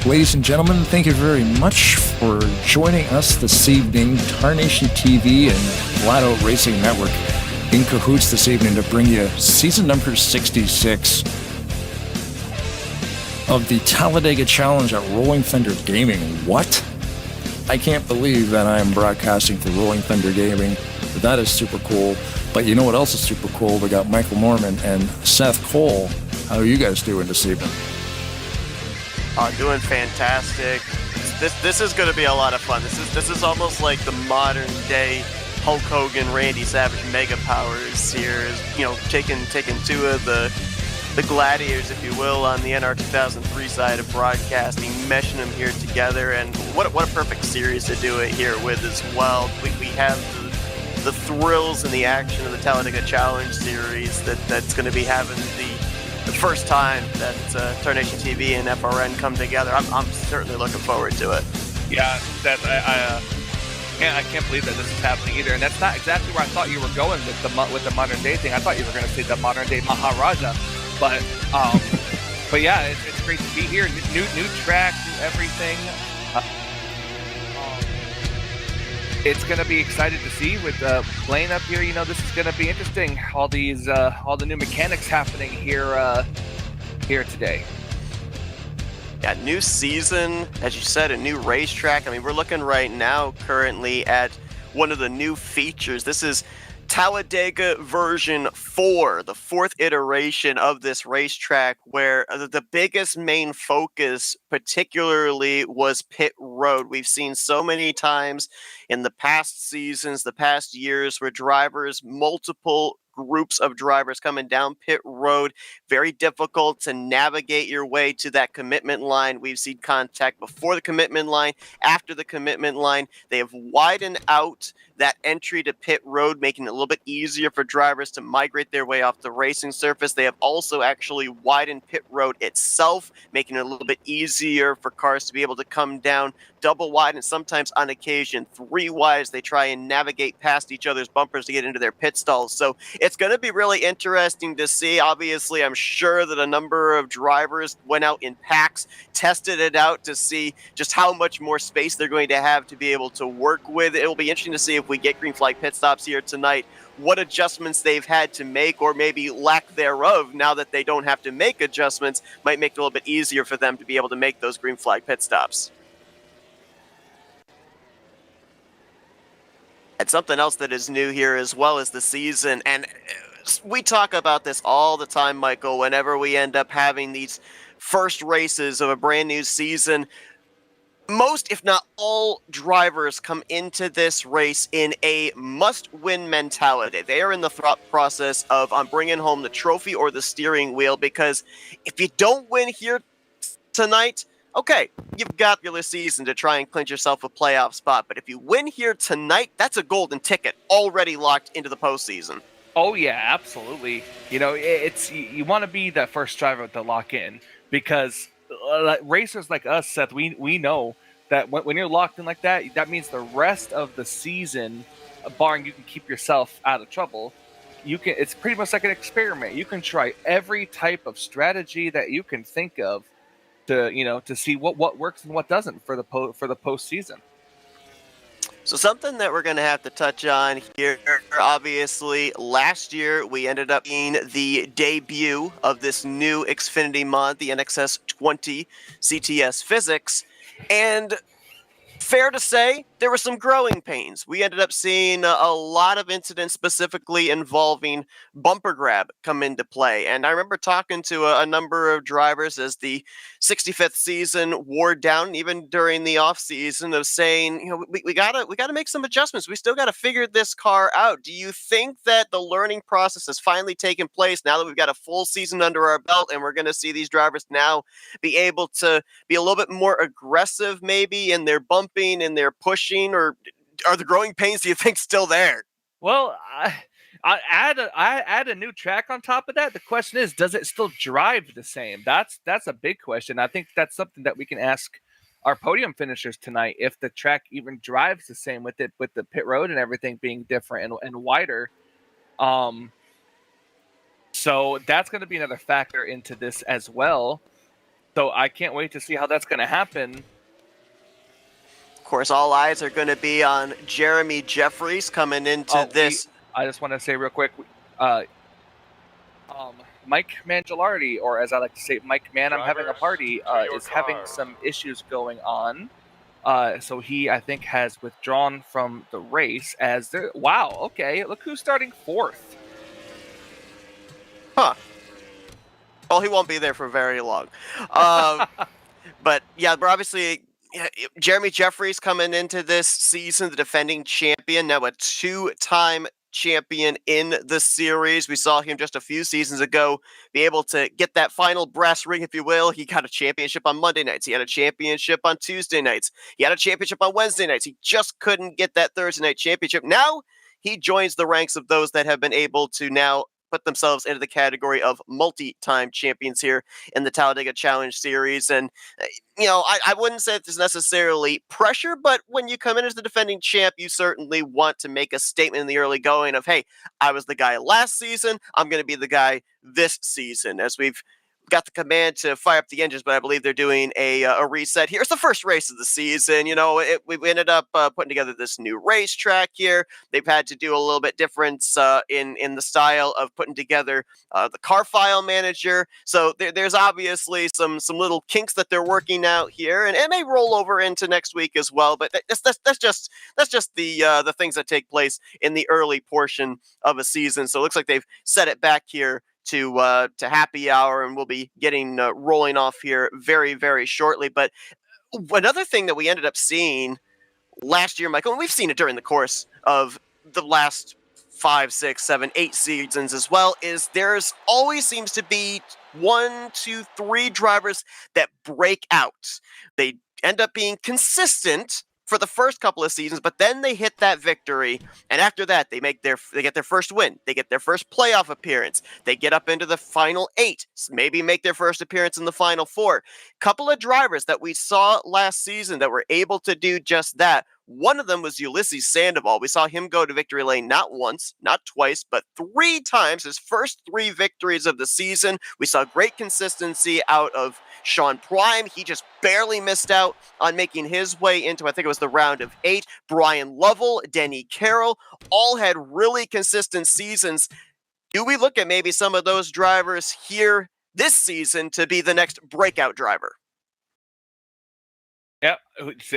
Ladies and gentlemen, thank you very much for joining us this evening. Tarnation TV and Flat Out Racing Network in cahoots this evening to bring you season number 66 of the Talladega Challenge at Rolling Thunder Gaming. What? I can't believe that I am broadcasting for Rolling Thunder Gaming. That is super cool. But you know what else is super cool? We got Michael Norman and Seth Cole. How are you guys doing this evening? Doing fantastic. This is going to be a lot of fun. This is almost like the modern day Hulk Hogan, Randy Savage mega powers here. You know, taking two of the gladiators, if you will, on the NR2003 side of broadcasting, meshing them here together, and what a perfect series to do it here with as well. We have the thrills and the action of the Talladega Challenge series that's going to be having the first time that Tarnation TV and FRN come together. I'm certainly looking forward to it. Yeah, I can't believe that this is happening either, and that's not exactly where I thought you were going with the modern day thing. I thought you were going to say the modern day Maharaja, but yeah, it's great to be here. New track, new everything. It's going to be excited to see with Blaine up here. You know, this is going to be interesting. All the new mechanics happening here today. Yeah, new season, as you said, a new racetrack. I mean, we're looking right now currently at one of the new features. This is Talladega version 4, the 4th iteration of this racetrack, where the biggest main focus particularly was pit road. We've seen so many times in the past seasons, the past years, where drivers, multiple groups of drivers coming down pit road, very difficult to navigate your way to that commitment line. We've seen contact before the commitment line, after the commitment line. They have widened out that entry to pit road, making it a little bit easier for drivers to migrate their way off the racing surface. They have also actually widened pit road itself, making it a little bit easier for cars to be able to come down double wide, and sometimes on occasion 3 wide as they try and navigate past each other's bumpers to get into their pit stalls. So it's going to be really interesting to see. Obviously, I'm sure that a number of drivers went out in packs, tested it out to see just how much more space they're going to have to be able to work with. It will be interesting to see if we get green flag pit stops here tonight, what adjustments they've had to make, or maybe lack thereof, now that they don't have to make adjustments, might make it a little bit easier for them to be able to make those green flag pit stops. And something else that is new here as well is the season. And we talk about this all the time, Michael, whenever we end up having these first races of a brand new season. Most, if not all, drivers come into this race in a must-win mentality. They are in the thought process of, I'm bringing home the trophy or the steering wheel, because if you don't win here tonight, okay, you've got your season to try and clinch yourself a playoff spot. But if you win here tonight, that's a golden ticket already locked into the postseason. Oh yeah, absolutely. You know, you want to be that first driver to lock in, because racers like us, Seth, we know that when you're locked in like that, that means the rest of the season, barring you can keep yourself out of trouble, it's pretty much like an experiment. You can try every type of strategy that you can think of to see what works and what doesn't for the postseason. So something that we're going to have to touch on here, obviously, last year we ended up being the debut of this new Xfinity mod, the NXS20 CTS Physics, and fair to say, there were some growing pains. We ended up seeing a lot of incidents specifically involving bumper grab come into play. And I remember talking to a number of drivers as the 65th season wore down, even during the off season, of saying, you know, we gotta make some adjustments. We still got to figure this car out. Do you think that the learning process has finally taken place now that we've got a full season under our belt, and we're going to see these drivers now be able to be a little bit more aggressive maybe in their bumping and their pushing? Or are the growing pains, do you think, still there? Well, I add a new track on top of that. The question is, does it still drive the same? That's a big question. I think that's something that we can ask our podium finishers tonight, if the track even drives the same with the pit road and everything being different and wider. So that's going to be another factor into this as well. So I can't wait to see how that's going to happen. Of course, all eyes are going to be on Jeremy Jeffries coming into this. I just want to say real quick, Mike Mangialardi, or as I like to say, Mike Man, I'm having a party, is having some issues going on. So he, I think, has withdrawn from the race as there. Wow, okay, look who's starting 4th. Huh. Well, he won't be there for very long. But yeah, we're obviously Jeremy Jeffries coming into this season, the defending champion, now a 2-time champion in the series. We saw him just a few seasons ago be able to get that final brass ring, if you will. He got a championship on Monday nights. He had a championship on Tuesday nights. He had a championship on Wednesday nights. He just couldn't get that Thursday night championship. Now he joins the ranks of those that have been able to now put themselves into the category of multi-time champions here in the Talladega Challenge Series. And, I wouldn't say there's necessarily pressure, but when you come in as the defending champ, you certainly want to make a statement in the early going of, hey, I was the guy last season. I'm going to be the guy this season. As we've got the command to fire up the engines, but I believe they're doing a reset here. It's the first race of the season. We ended up putting together this new racetrack here. They've had to do a little bit difference in the style of putting together the car file manager. So there's obviously some little kinks that they're working out here, and it may roll over into next week as well. But that's just the things that take place in the early portion of a season. So it looks like they've set it back here to happy hour, and we'll be getting rolling off here very, very shortly. But another thing that we ended up seeing last year, Michael, and we've seen it during the course of the last 5, 6, 7, 8 seasons as well, is there's always seems to be 1, 2, 3 drivers that break out. They end up being consistent for the first couple of seasons, but then they hit that victory, and after that, they get their first win, they get their first playoff appearance, they get up into the final 8, maybe make their first appearance in the final 4. Couple of drivers that we saw last season that were able to do just that. One of them was Ulysses Sandoval. We saw him go to victory lane not once, not twice, but 3 times. His first 3 victories of the season. We saw great consistency out of Sean Prime. He just barely missed out on making his way into, I think it was the round of 8. Brian Lovell, Denny Carroll, all had really consistent seasons. Do we look at maybe some of those drivers here this season to be the next breakout driver? Yeah,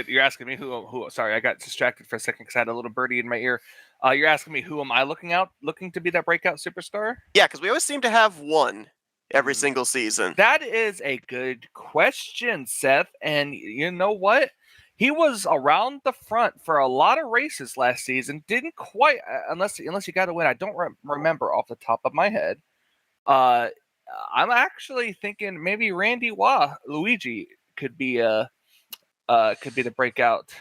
you're asking me who? Sorry, I got distracted for a second because I had a little birdie in my ear. You're asking me who am I looking to be that breakout superstar? Yeah, because we always seem to have one every single season. That is a good question, Seth. And you know what? He was around the front for a lot of races last season. Didn't quite, unless you got to win. I don't remember off the top of my head. I'm actually thinking maybe Randy Luigi could be the breakout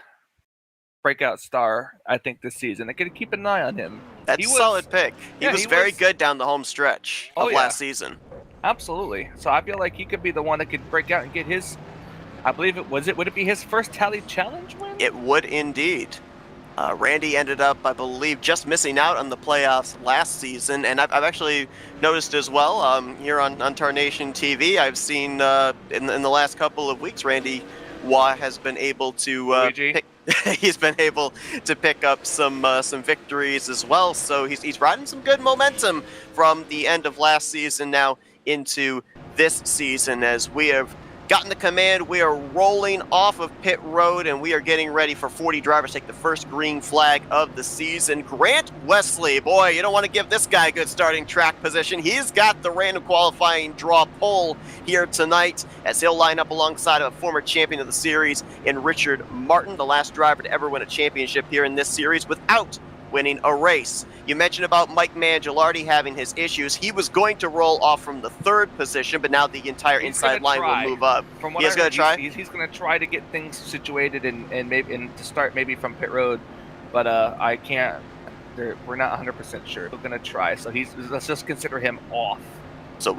star, I think, this season. I could keep an eye on him. That's a solid pick. He was very good down the home stretch of last season. Absolutely. So I feel like he could be the one that could break out and get his, I believe would it be his first Tally Challenge win? It would indeed. Randy ended up, I believe, just missing out on the playoffs last season, and I've actually noticed as well here on Tarnation TV, I've seen in the last couple of weeks, Randy has been able to he's been able to pick up some victories as well. So he's riding some good momentum from the end of last season now into this season. As we have gotten the command, we are rolling off of pit road, and we are getting ready for 40 drivers to take the first green flag of the season. Grant Wesley, boy, you don't want to give this guy a good starting track position. He's got the random qualifying draw pole here tonight, as he'll line up alongside of a former champion of the series in Richard Martin, the last driver to ever win a championship here in this series without winning a race. You mentioned about Mike Mangialardi having his issues. He was going to roll off from the 3rd position, but now the entire inside line will move up. From what he's going to try. He's going to try to get things situated and to start maybe from pit road, but I can't. We're not 100% sure. We're going to try. So let's just consider him off. So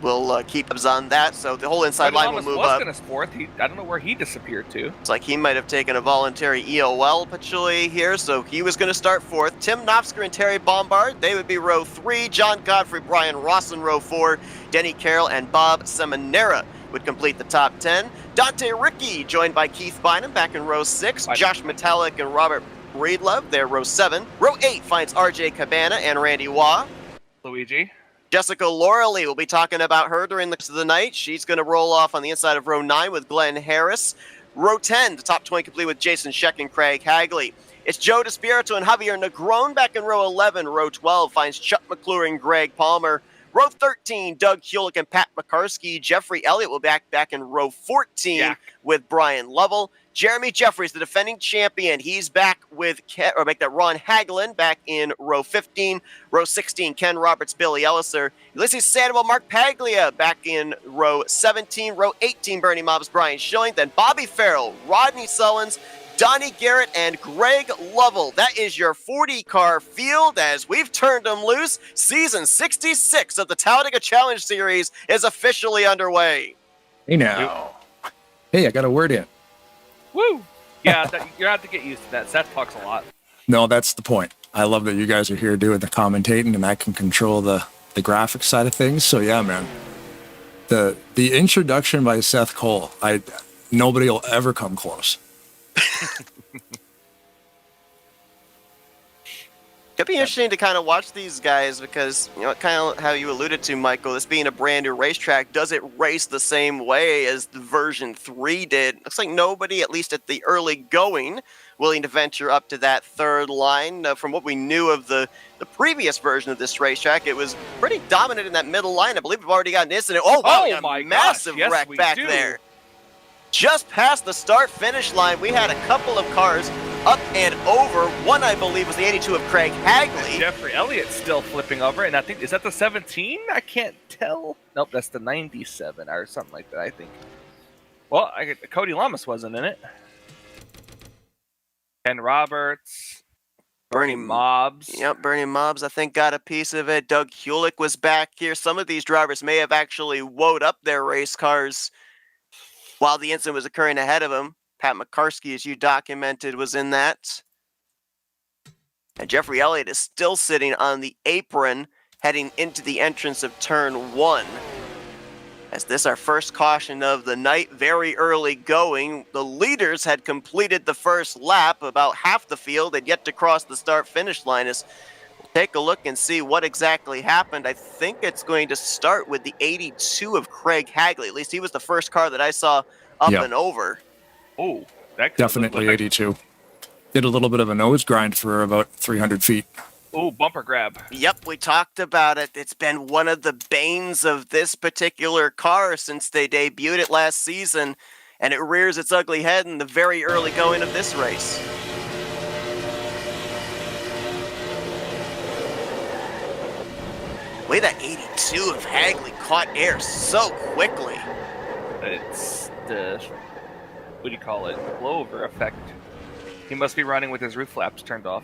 we'll keep tabs on that. So the whole inside line will move up. Was going to 4th. I don't know where he disappeared to. It's like he might have taken a voluntary EOL potentially here, so he was going to start 4th. Tim Knopfsker and Terry Bombard, they would be row 3. John Godfrey, Brian Ross in row 4. Denny Carroll and Bob Seminara would complete the top 10. Dante Ricky, joined by Keith Bynum back in row 6. Josh Metallic and Robert Breedlove, they're row 7. Row 8 finds RJ Cabana and Randy Waugh. Luigi. Jessica Loralee, will be talking about her during the rest of the night. She's going to roll off on the inside of row 9 with Glenn Harris. Row 10, the top 20 complete with Jason Scheck and Craig Hagley. It's Joe DeSpirito and Javier Negron back in row 11. Row 12 finds Chuck McClure and Greg Palmer. Row 13, Doug Hulick and Pat McCarsky. Jeffrey Elliott will be back in row 14 with Brian Lovell. Jeremy Jeffries, the defending champion, he's back with Ron Hagelin back in row 15. Row 16, Ken Roberts, Billy Elliser. Ulysses Sandoval, Mark Paglia back in row 17. Row 18, Bernie Mobbs, Brian Schilling. Then Bobby Farrell, Rodney Sullins, Donnie Garrett, and Greg Lovell. That is your 40-car field as we've turned them loose. Season 66 of the Talladega Challenge Series is officially underway. Hey now. Hey, I got a word in. Woo! Yeah, you're going to have to get used to that. Seth talks a lot. No, that's the point. I love that you guys are here doing the commentating and I can control the graphics side of things. So yeah, man. The introduction by Seth Cole, nobody will ever come close. It'd be interesting to kind of watch these guys because, you know, kind of how you alluded to, Michael, this being a brand new racetrack, does it race the same way as the version 3 did? Looks like nobody, at least at the early going, willing to venture up to that third line. From what we knew of the previous version of this racetrack, it was pretty dominant in that middle line. I believe we've already got an incident. Oh, wow, my massive gosh, yes, wreck back there. Just past the start-finish line, we had a couple of cars up and over. One, I believe, was the 82 of Craig Hagley. Jeffrey Elliott's still flipping over, and I think, is that the 17? I can't tell. Nope, that's the 97 or something like that, I think. Well, Cody Lamas wasn't in it. Ken Roberts. Bernie Mobbs. Yep, Bernie Mobbs, I think, got a piece of it. Doug Hulick was back here. Some of these drivers may have actually woed up their race cars while the incident was occurring ahead of him. Pat McCarsky, as you documented, was in that. And Jeffrey Elliott is still sitting on the apron heading into the entrance of turn 1. As this our first caution of the night, very early going. The leaders had completed the first lap, about half the field had yet to cross the start-finish line. As we'll take a look and see what exactly happened. I think it's going to start with the 82 of Craig Hagley. At least he was the first car that I saw up and over. Oh, that definitely 82. Did a little bit of a nose grind for about 300 feet. Oh, bumper grab. Yep, we talked about it. It's been one of the banes of this particular car since they debuted it last season, and it rears its ugly head in the very early going of this race. The way that 82 of Hagley caught air so quickly. It's the, what do you call it, blowover effect. He must be running with his roof flaps turned off.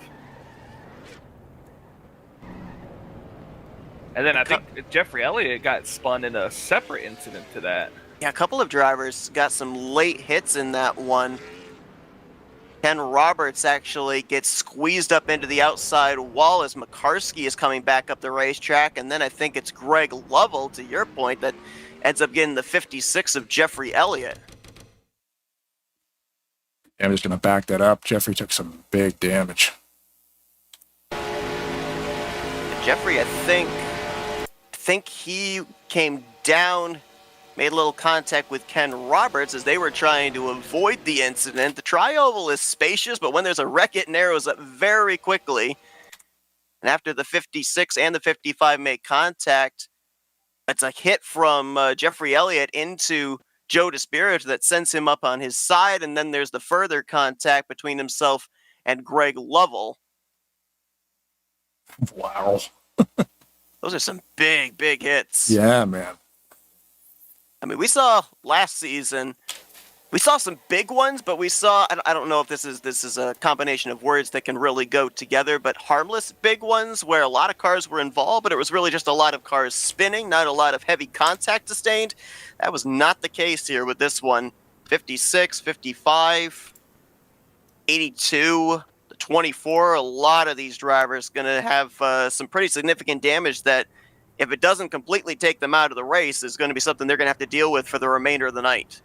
And then I think Jeffrey Elliott got spun in a separate incident to that. Yeah, a couple of drivers got some late hits in that one. Ken Roberts actually gets squeezed up into the outside wall as McCarsky is coming back up the racetrack. And then I think it's Greg Lovell, to your point, that ends up getting the 56 of Jeffrey Elliott. I'm just going to back that up. Jeffrey took some big damage. Jeffrey, I think he came down, made a little contact with Ken Roberts as they were trying to avoid the incident. The tri-oval is spacious, but when there's a wreck, it narrows up very quickly. And after the 56 and the 55 make contact, it's a hit from Jeffrey Elliott into Joe DeSpirito that sends him up on his side, and then there's the further contact between himself and Greg Lovell. Wow. Those are some big, big hits. Yeah, man. I mean, we saw last season, we saw some big ones, but we saw, I don't know if this is a combination of words that can really go together, but harmless big ones where a lot of cars were involved, but it was really just a lot of cars spinning, not a lot of heavy contact sustained. That was not the case here with this one. 56, 55, 82, the 24. A lot of these drivers going to have some pretty significant damage that if it doesn't completely take them out of the race, is going to be something they're going to have to deal with for the remainder of the night.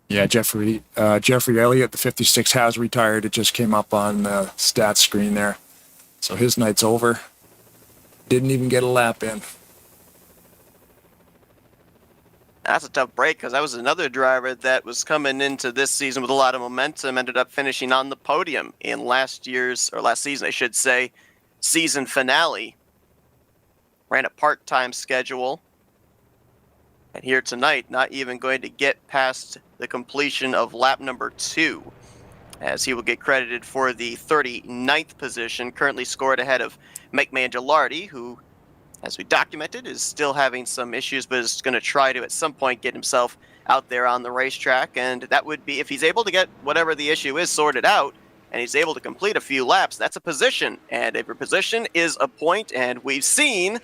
Yeah, Jeffrey Elliott, the 56, has retired. It just came up on the stats screen there. So his night's over. Didn't even get a lap in. That's a tough break, because that was another driver that was coming into this season with a lot of momentum, ended up finishing on the podium in last season, I should say, season finale. Ran a part-time schedule. And here tonight, not even going to get past the completion of lap number 2, as he will get credited for the 39th position, currently scored ahead of Mike Mangialardi, who, as we documented, is still having some issues, but is going to try to, at some point, get himself out there on the racetrack. And that would be, if he's able to get whatever the issue is sorted out, and he's able to complete a few laps, that's a position. And every position is a point, and we've seen,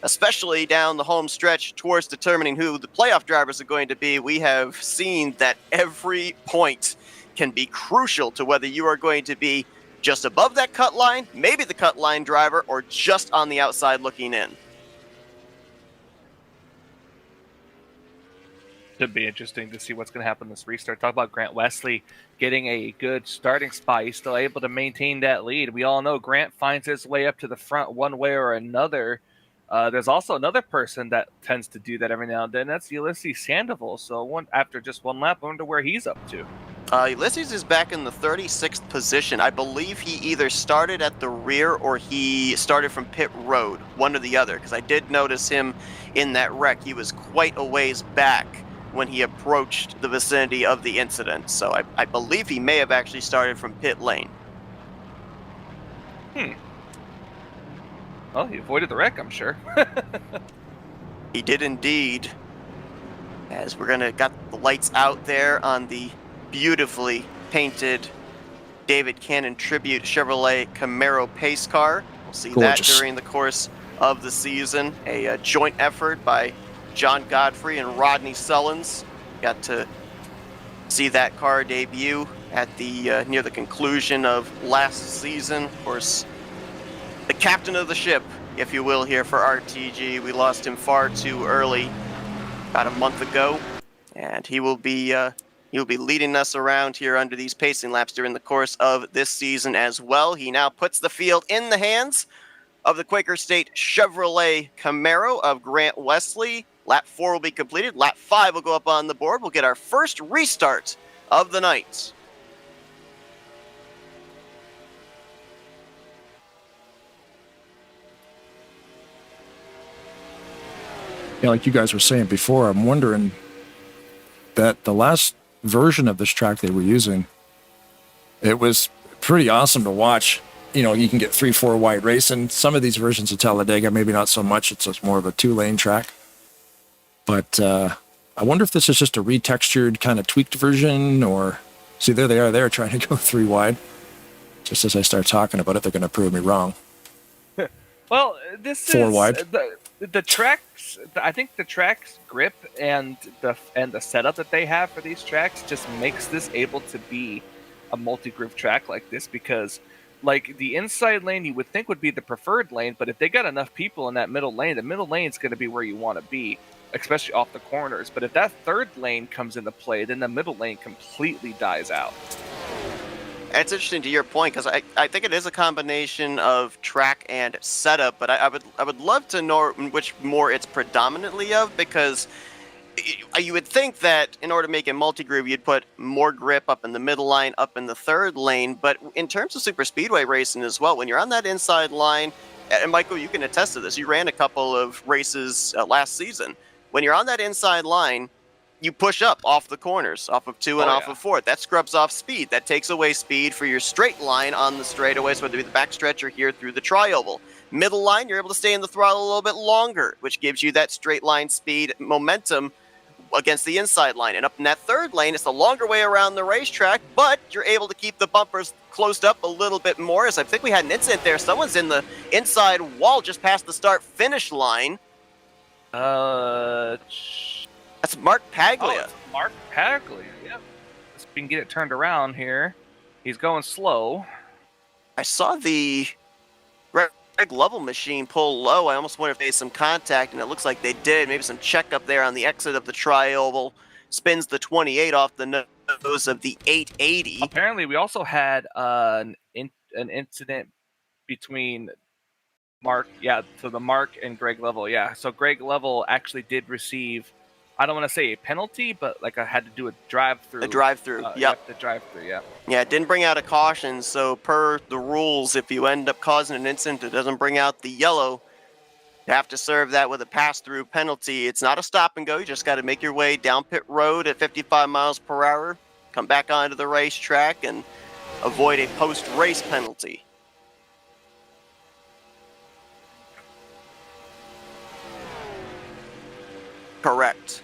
especially down the home stretch towards determining who the playoff drivers are going to be, we have seen that every point can be crucial to whether you are going to be just above that cut line, maybe the cut line driver, or just on the outside looking in. Should be interesting to see what's going to happen this restart. Talk about Grant Wesley getting a good starting spot. He's still able to maintain that lead. We all know Grant finds his way up to the front one way or another. There's also another person that tends to do that every now and then. That's Ulysses Sandoval. So after just one lap, I wonder where he's up to. Ulysses is back in the 36th position. I believe he either started at the rear or he started from pit road, one or the other, because I did notice him in that wreck. He was quite a ways back when he approached the vicinity of the incident. So I believe he may have actually started from pit lane. Well, he avoided the wreck, I'm sure. He did indeed. As we're gonna got the lights out there on the beautifully painted David Cannon Tribute Chevrolet Camaro pace car. We'll see Gorgeous. that during the course of the season. A joint effort by John Godfrey and Rodney Sullins. Got to see that car debut at the near the conclusion of last season. Of course, the captain of the ship, if you will, here for RTG. We lost him far too early, about a month ago, and he will be leading us around here under these pacing laps during the course of this season as well. He now puts the field in the hands of the Quaker State Chevrolet Camaro of Grant Wesley. Lap 4 will be completed. Lap 5 will go up on the board. We'll get our first restart of the night. Yeah, like you guys were saying before, I'm wondering that the last version of this track they were using, it was pretty awesome to watch. You know, you can get 3-4 wide racing. Some of these versions of Talladega, maybe not so much. It's just more of a 2-lane track. But I wonder if this is just a retextured, kind of tweaked version, or see, there they are there trying to go 3 wide. Just as I start talking about it, they're going to prove me wrong. Well, this 4 is wide. The tracks. I think the track's grip and the setup that they have for these tracks just makes this able to be a multi-groove track like this, because like the inside lane you would think would be the preferred lane, but if they got enough people in that middle lane, the middle lane is going to be where you want to be, especially off the corners. But if that third lane comes into play, then the middle lane completely dies out. It's interesting to your point, because I think it is a combination of track and setup, but I would love to know which more it's predominantly of, because you would think that in order to make it multi-groove, you'd put more grip up in the middle line, up in the third lane. But in terms of super speedway racing as well, when you're on that inside line, and Michael, you can attest to this, you ran a couple of races last season. When you're on that inside line, you push up off the corners, off of 2 and off of 4. That scrubs off speed. That takes away speed for your straight line on the straightaways, whether it be the backstretch or here through the tri-oval. Middle line, you're able to stay in the throttle a little bit longer, which gives you that straight line speed momentum against the inside line. And up in that third lane, it's the longer way around the racetrack, but you're able to keep the bumpers closed up a little bit more. As I think we had an incident there. Someone's in the inside wall just past the start-finish line. That's Mark Paglia. Oh, it's Mark Paglia. Yep. Let's see if we can get it turned around here. He's going slow. I saw the Greg Lovell machine pull low. I almost wonder if they had some contact, and it looks like they did. Maybe some checkup there on the exit of the tri-oval. Spins the 28 off the nose of the 880. Apparently, we also had an incident between Mark, so the Mark and Greg Lovell, So Greg Lovell actually did receive, I don't want to say a penalty, but like I had to do a drive-through. A drive-through, yep. The drive-through, yeah. Yeah, it didn't bring out a caution, so per the rules, if you end up causing an incident that doesn't bring out the yellow, you have to serve that with a pass-through penalty. It's not a stop and go. You just got to make your way down pit road at 55 miles per hour, come back onto the racetrack, and avoid a post-race penalty. Correct.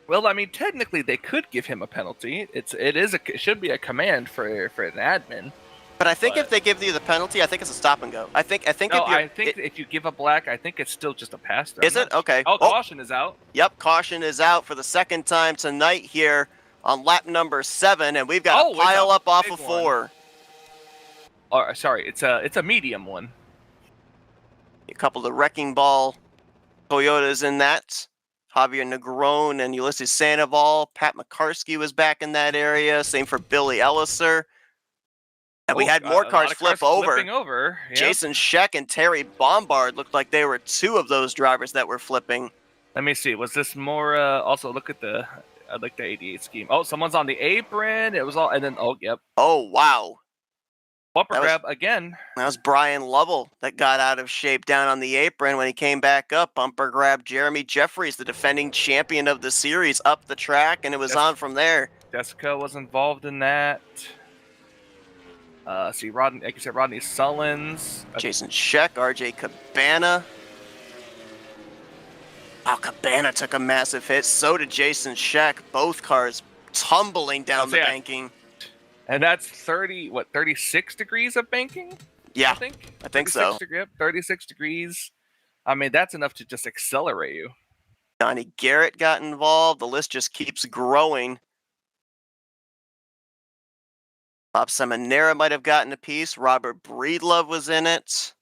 Well, I mean, technically, they could give him a penalty. It should be a command for an admin. But I think if they give you the penalty, I think it's a stop and go. I think if you give a black, I think it's still just a pass through. Is it? Okay. Oh, caution is out. Yep, caution is out for the second time tonight here on lap number 7, and we've got a pile up off of 4. Sorry, it's a medium one. A couple of the Wrecking Ball Toyotas in that. Javier Negron and Ulysses Sandoval. Pat McCarsky was back in that area. Same for Billy Elliser. And we had more cars flip over. Yep. Jason Scheck and Terry Bombard looked like they were 2 of those drivers that were flipping. Let me see. Was this more? Also, look at I like the 88 scheme. Oh, someone's on the apron. It was all, and then yep. Oh wow. Bumper grab again. That was Brian Lovell that got out of shape down on the apron. When he came back up, bumper grab Jeremy Jeffries, the defending champion of the series, up the track, and it was on from there. Jessica was involved in that. Rodney, like you said, Rodney Sullins. Jason Scheck, RJ Cabana. Oh, Cabana took a massive hit. So did Jason Scheck. Both cars tumbling down the banking. And that's 36 degrees of banking? Yeah, I think so. 36 degrees. I mean, that's enough to just accelerate you. Johnny Garrett got involved. The list just keeps growing. Bob Seminara might have gotten a piece. Robert Breedlove was in it.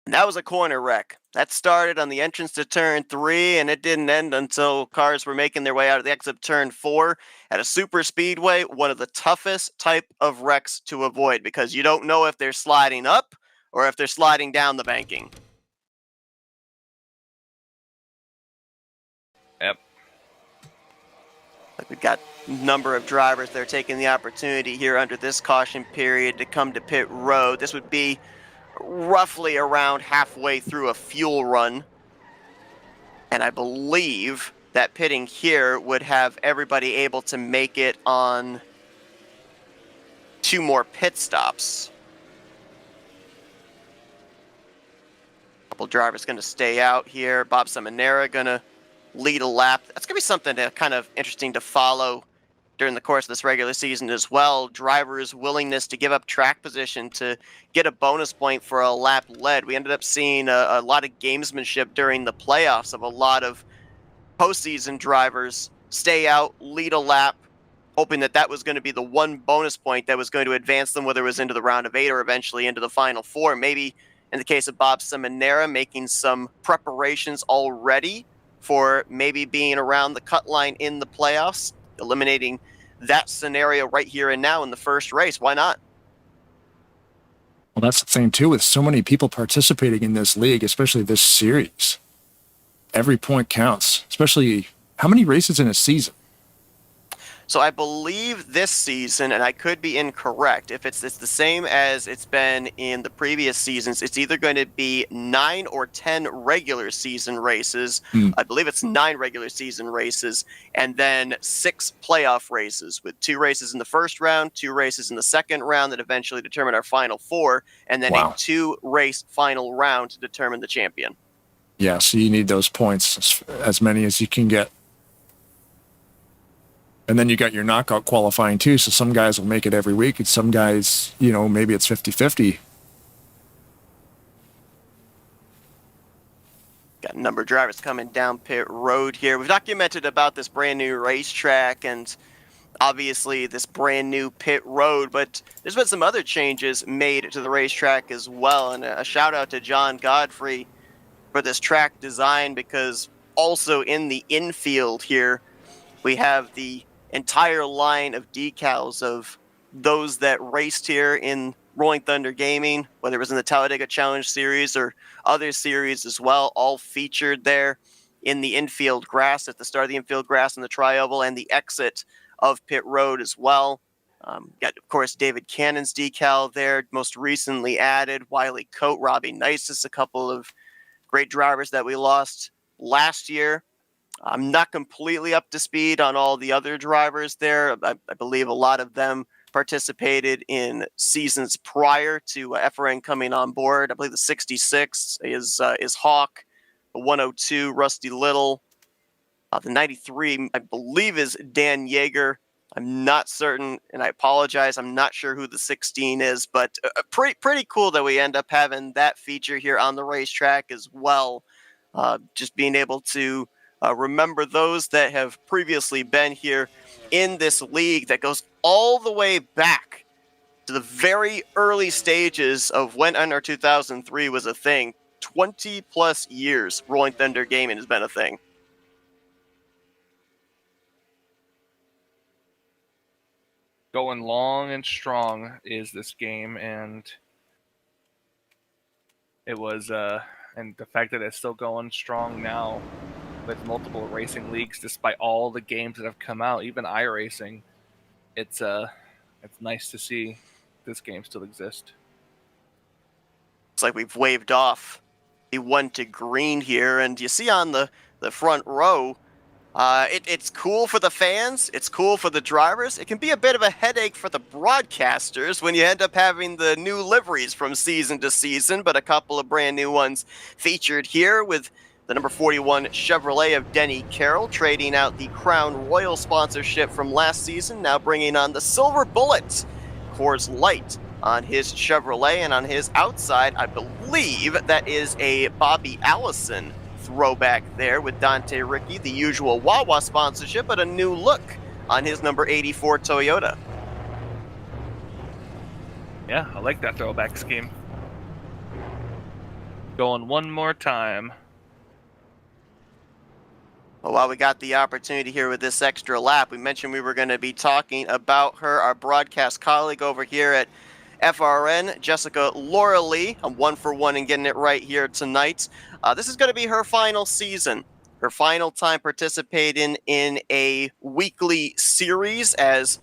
And that was a corner wreck. That started on the entrance to turn 3, and it didn't end until cars were making their way out of the exit of turn 4 at a super speedway. One of the toughest type of wrecks to avoid because you don't know if they're sliding up or if they're sliding down the banking. Yep. We've got a number of drivers that are taking the opportunity here under this caution period to come to pit road. This would be roughly around halfway through a fuel run. And I believe that pitting here would have everybody able to make it on 2 more pit stops. A couple drivers going to stay out here. Bob Seminara going to lead a lap. That's going to be something kind of interesting to follow during the course of this regular season as well. Drivers' willingness to give up track position to get a bonus point for a lap led. We ended up seeing a lot of gamesmanship during the playoffs of a lot of postseason drivers stay out, lead a lap, hoping that that was going to be the one bonus point that was going to advance them, whether it was into the round of 8 or eventually into the final 4. Maybe in the case of Bob Seminara, making some preparations already for maybe being around the cut line in the playoffs, eliminating that scenario right here and now in the first race. Why not? Well, that's the thing, too, with so many people participating in this league, especially this series. Every point counts, especially how many races in a season? So I believe this season, and I could be incorrect, if it's the same as it's been in the previous seasons, it's either going to be 9 or 10 regular season races. I believe it's 9 regular season races, and then 6 playoff races with 2 races in the first round, 2 races in the second round that eventually determine our final 4, and then a 2-race final round to determine the champion. Yeah, so you need those points, as many as you can get. And then you got your knockout qualifying too, so some guys will make it every week, and some guys, maybe it's 50-50. Got a number of drivers coming down pit road here. We've documented about this brand new racetrack and obviously this brand new pit road, but there's been some other changes made to the racetrack as well. And a shout out to John Godfrey for this track design, because also in the infield here, we have the entire line of decals of those that raced here in Rolling Thunder Gaming, whether it was in the Talladega Challenge series or other series as well, all featured there in the infield grass, at the start of the infield grass in the tri-oval and the exit of pit road as well. Got, of course, David Cannon's decal there, most recently added, Wiley Coate, Robbie Nisus, a couple of great drivers that we lost last year. I'm not completely up to speed on all the other drivers there. I believe a lot of them participated in seasons prior to FRN coming on board. I believe the 66 is Hawk, the 102 Rusty Little, the 93 I believe is Dan Yeager. I'm not certain, and I apologize, I'm not sure who the 16 is, but pretty cool that we end up having that feature here on the racetrack as well. Just being able to remember those that have previously been here in this league that goes all the way back to the very early stages of when NR2003 was a thing. 20 plus years Rolling Thunder Gaming has been a thing. Going long and strong is this game, and it was and the fact that it's still going strong now with multiple racing leagues, despite all the games that have come out, even iRacing, it's nice to see this game still exist. It's like we've waved off the 1 to green here, and you see on the front row, it's cool for the fans, it's cool for the drivers. It can be a bit of a headache for the broadcasters when you end up having the new liveries from season to season, but a couple of brand new ones featured here with the number 41 Chevrolet of Denny Carroll trading out the Crown Royal sponsorship from last season, now bringing on the Silver Bullet Coors Light on his Chevrolet, and on his outside, I believe that is a Bobby Allison throwback there with Dante Ricky, the usual Wawa sponsorship, but a new look on his number 84 Toyota. Yeah, I like that throwback scheme. Going one more time. Well, while we got the opportunity here with this extra lap, we mentioned we were going to be talking about her, our broadcast colleague over here at FRN, Jessica Laura Lee. I'm 1 for 1 in getting it right here tonight. This is going to be her final season, her final time participating in a weekly series. As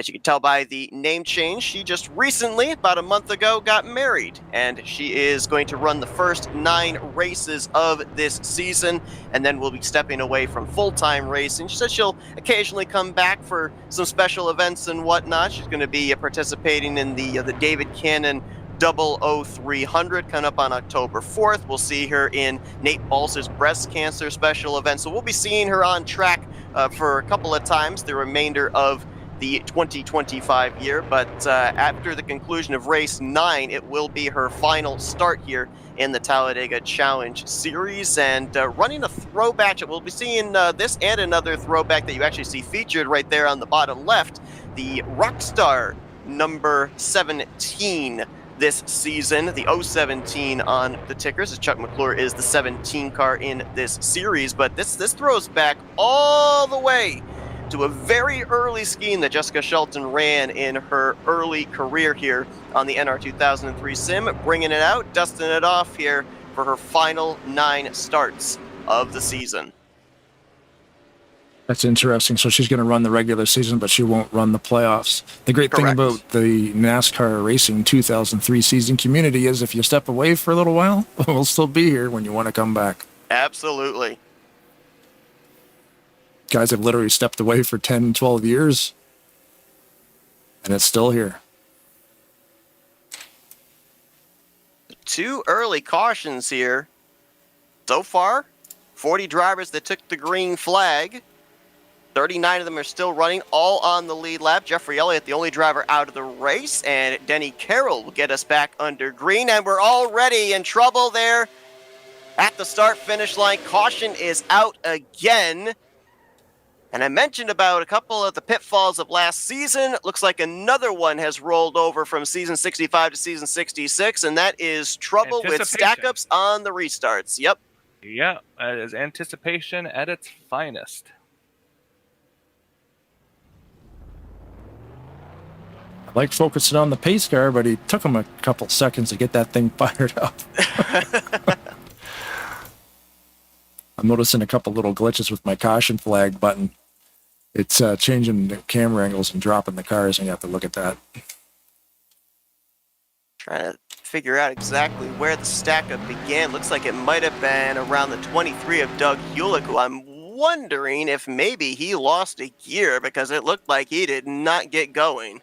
you can tell by the name change, she just recently, about a month ago, got married, and she is going to run the first 9 races of this season, and then will be stepping away from full-time racing. She said she'll occasionally come back for some special events and whatnot. She's going to be participating in the David Cannon 00300 coming up on October 4th. We'll see her in Nate Balser's breast cancer special event, so we'll be seeing her on track for a couple of times the remainder of the 2025 year, but after the conclusion of race 9, it will be her final start here in the Talladega Challenge Series, and running a throwback. We'll be seeing this and another throwback that you actually see featured right there on the bottom left, the Rockstar number 17 this season, the 017 on the tickers, as Chuck McClure is the 17 car in this series, but this throws back all the way to a very early scheme that Jessica Shelton ran in her early career here on the NR2003 sim, bringing it out, dusting it off here for her final 9 starts of the season. That's interesting. So she's going to run the regular season, but she won't run the playoffs. The great thing Correct. about the NASCAR Racing 2003 season community is if you step away for a little while, we'll still be here when you want to come back. Absolutely. Guys have literally stepped away for 10, 12 years, and it's still here. 2 early cautions here. So far, 40 drivers that took the green flag. 39 of them are still running, all on the lead lap. Jeffrey Elliott, the only driver out of the race, and Denny Carroll will get us back under green, and we're already in trouble there at the start-finish line. Caution is out again. And I mentioned about a couple of the pitfalls of last season. Looks like another one has rolled over from season 65 to season 66, and that is trouble with stack-ups on the restarts. Yep. Yeah, that is anticipation at its finest. I like focusing on the pace car, but he took him a couple seconds to get that thing fired up. I'm noticing a couple little glitches with my caution flag button. It's changing the camera angles and dropping the cars, and you have to look at that. Trying to figure out exactly where the stack-up began. Looks like it might have been around the 23 of Doug Hewlick, who I'm wondering if maybe he lost a gear because it looked like he did not get going.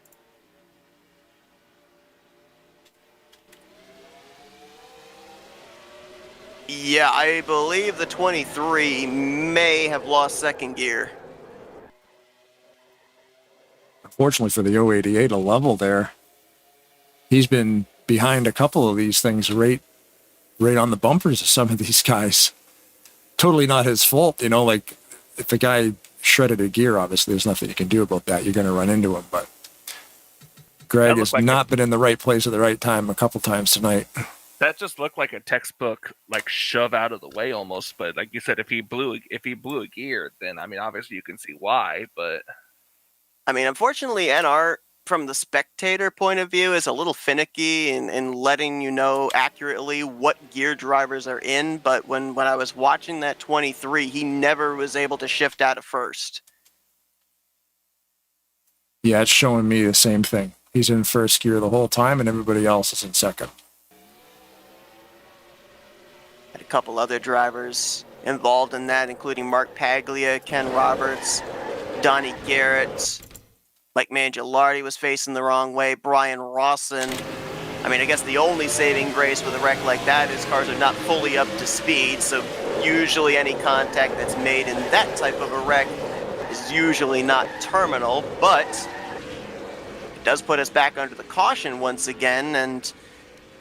Yeah, I believe the 23 may have lost second gear. Unfortunately for the 088, a level there. He's been behind a couple of these things right on the bumpers of some of these guys. Totally not his fault, you know, like if the guy shredded a gear, obviously there's nothing you can do about that. You're going to run into him, but Greg has not been in the right place at the right time a couple times tonight. That just looked like a textbook, like shove out of the way almost. But like you said, if he blew a gear, then I mean, obviously you can see why. But I mean, unfortunately, NR from the spectator point of view is a little finicky in letting you know accurately what gear drivers are in. But when I was watching that 23, he never was able to shift out of first. Yeah, it's showing me the same thing. He's in first gear the whole time, and everybody else is in second. Had a couple other drivers involved in that, including Mark Paglia, Ken Roberts, Donnie Garrett. Mike Mangialardi was facing the wrong way. Brian Rawson. I mean, I guess the only saving grace with a wreck like that is cars are not fully up to speed, so usually any contact that's made in that type of a wreck is usually not terminal, but it does put us back under the caution once again, and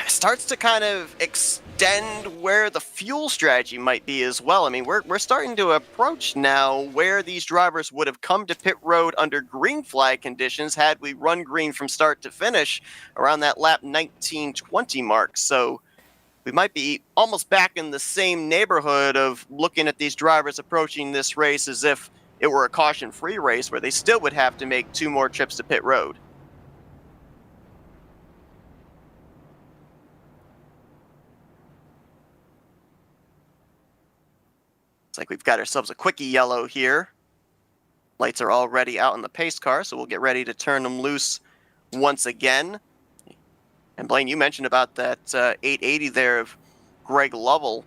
starts to kind of extend where the fuel strategy might be as well. I mean, we're starting to approach now where these drivers would have come to pit road under green flag conditions had we run green from start to finish around that lap 1920 mark. So we might be almost back in the same neighborhood of looking at these drivers approaching this race as if it were a caution-free race where they still would have to make 2 more trips to pit road. Looks like we've got ourselves a quickie yellow here. Lights are already out in the pace car, so we'll get ready to turn them loose once again. And Blaine, you mentioned about that 880 there of Greg Lovell,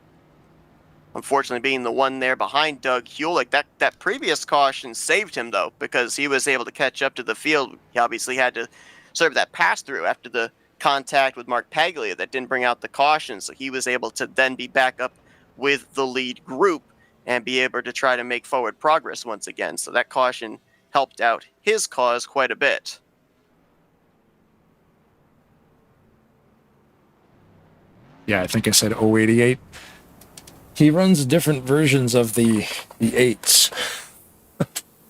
unfortunately being the one there behind Doug Hewlick. That previous caution saved him, though, because he was able to catch up to the field. He obviously had to serve that pass-through after the contact with Mark Paglia that didn't bring out the caution, so he was able to then be back up with the lead group and be able to try to make forward progress once again. So that caution helped out his cause quite a bit. Yeah, I think I said 088. He runs different versions of the 8s.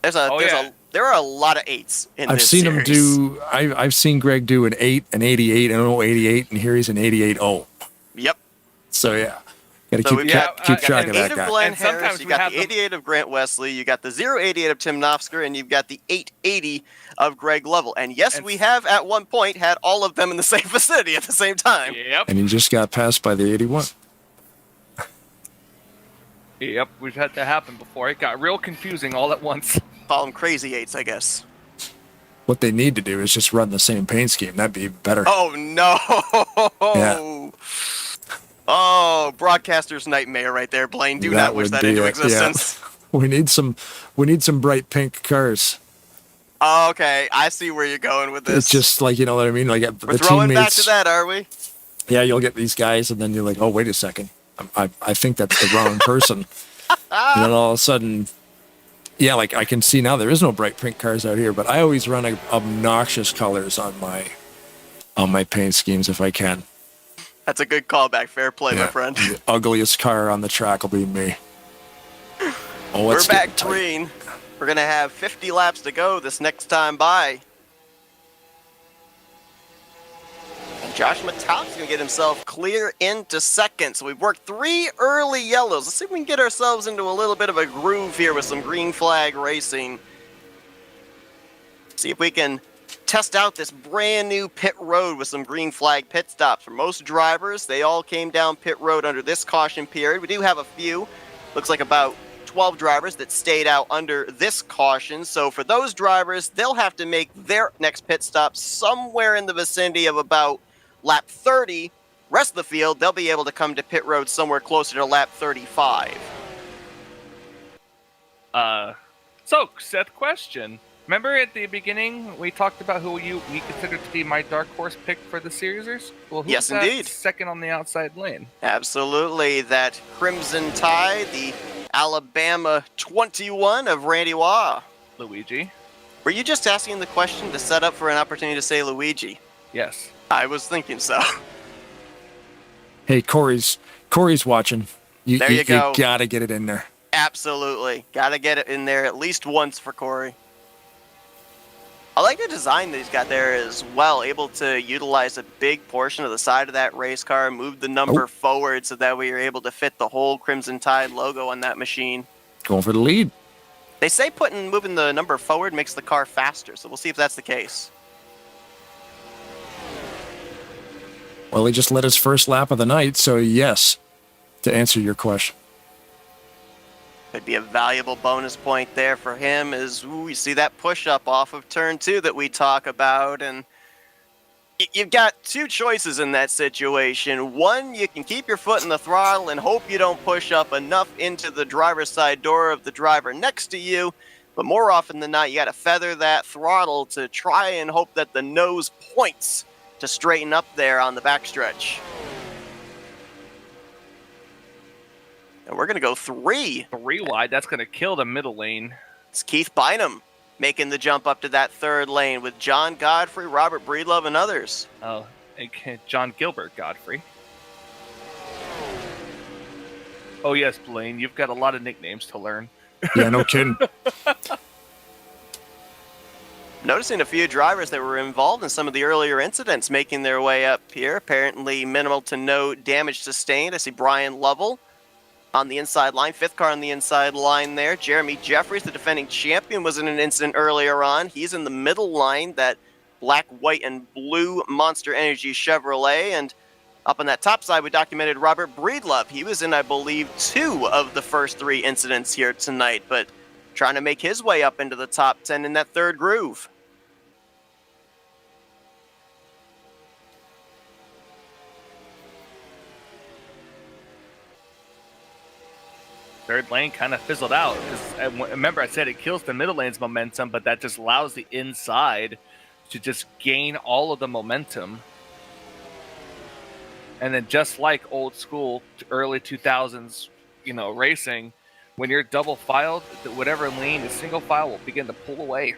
There are a lot of 8s in I've this seen series. him do. I've seen Greg do an 8, an 88, an 088, and here he's an 88-0. Yep. So yeah, got to keep track of that guy. Glenn Harris, you got the 88 of Grant Wesley, you got the 088 of Tim Nofsker, and you've got the 880 of Greg Lovell. And yes, we have at one point had all of them in the same vicinity at the same time. Yep. And he just got passed by the 81. Yep, we've had that happen before. It got real confusing all at once. Call them crazy 8s, I guess. What they need to do is just run the same paint scheme. That'd be better. Oh, no. Yeah. Oh, broadcaster's nightmare right there, Blaine. Do not wish that into existence. Yeah. We need some bright pink cars. Oh, okay, I see where you're going with this. It's just like, you know what I mean? Like We're throwing back to that, are we? Yeah, you'll get these guys, and then you're like, oh, wait a second. I think that's the wrong person. And then all of a sudden, yeah, like I can see now there is no bright pink cars out here, but I always run obnoxious colors on my paint schemes if I can. That's a good callback. Fair play, my Yeah, friend. the ugliest car on the track will be me. Oh, We're it's back getting tight. green. We're going to have 50 laps to go this next time by. And Josh Metallic's going to get himself clear into second. So we've worked 3 early yellows. Let's see if we can get ourselves into a little bit of a groove here with some green flag racing. See if we can test out this brand new pit road with some green flag pit stops. For most drivers, they all came down pit road under this caution period. We do have a few, looks like about 12 drivers that stayed out under this caution. So for those drivers, they'll have to make their next pit stop somewhere in the vicinity of about lap 30. Rest of the field, they'll be able to come to pit road somewhere closer to lap 35. So, Seth, question. Remember at the beginning we talked about who we considered to be my dark horse pick for the series? Well, who's Yes, that indeed. second on the outside lane? Absolutely, that Crimson Tide, the Alabama 21 of Randy Waugh. Luigi. Were you just asking the question to set up for an opportunity to say Luigi? Yes. I was thinking so. Hey, Corey's watching. There you go. You gotta get it in there. Absolutely. Gotta get it in there at least once for Corey. I like the design that he's got there as well, able to utilize a big portion of the side of that race car, move the number forward so that we are able to fit the whole Crimson Tide logo on that machine. Going for the lead. They say moving the number forward makes the car faster, so we'll see if that's the case. Well, he just led his first lap of the night, so yes, to answer your question. Could be a valuable bonus point there for him as we see that push-up off of turn 2 that we talk about. And you've got 2 choices in that situation. One, you can keep your foot in the throttle and hope you don't push up enough into the driver's side door of the driver next to you. But more often than not, you got to feather that throttle to try and hope that the nose points to straighten up there on the backstretch. And we're going to go 3. 3 wide. That's going to kill the middle lane. It's Keith Bynum making the jump up to that 3rd lane with John Godfrey, Robert Breedlove, and others. Oh, John Gilbert Godfrey. Oh, yes, Blaine. You've got a lot of nicknames to learn. Yeah, no kidding. Noticing a few drivers that were involved in some of the earlier incidents making their way up here. Apparently minimal to no damage sustained. I see Brian Lovell on the inside line, 5th car on the inside line there. Jeremy Jeffries, the defending champion, was in an incident earlier on. He's in the middle line, that black, white, and blue Monster Energy Chevrolet. And up on that top side, we documented Robert Breedlove. He was in, I believe, 2 of the first 3 incidents here tonight, but trying to make his way up into the top 10 in that 3rd groove. Third lane kind of fizzled out. Remember, I said it kills the middle lane's momentum, but that just allows the inside to just gain all of the momentum. And then just like old school, early 2000s, racing, when you're double filed, whatever lane is single file will begin to pull away.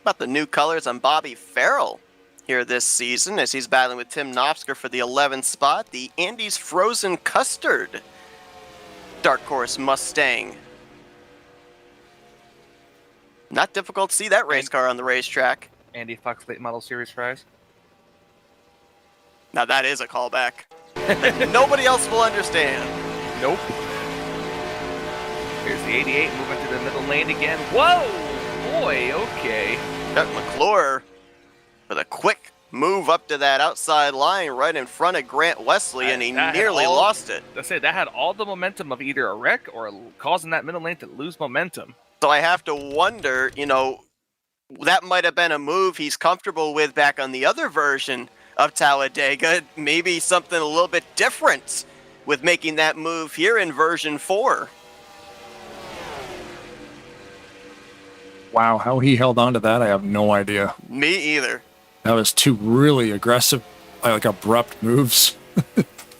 About the new colors on Bobby Farrell here this season as he's battling with Tim Knopfsker for the 11th spot. The Andy's Frozen Custard Dark Horse Mustang. Not difficult to see that race car on the racetrack. Andy Fox Late Model Series prize. Now that is a callback. Nobody else will understand. Nope. Here's the 88 moving to the middle lane again. Whoa! Boy, okay. Chuck McClure with a quick move up to that outside line right in front of Grant Wesley, and he nearly lost it. I say that had all the momentum of either a wreck or causing that middle lane to lose momentum. So I have to wonder, that might have been a move he's comfortable with back on the other version of Talladega. Maybe something a little bit different with making that move here in version 4. Wow, how he held on to that, I have no idea. Me either. That was 2 really aggressive, abrupt moves.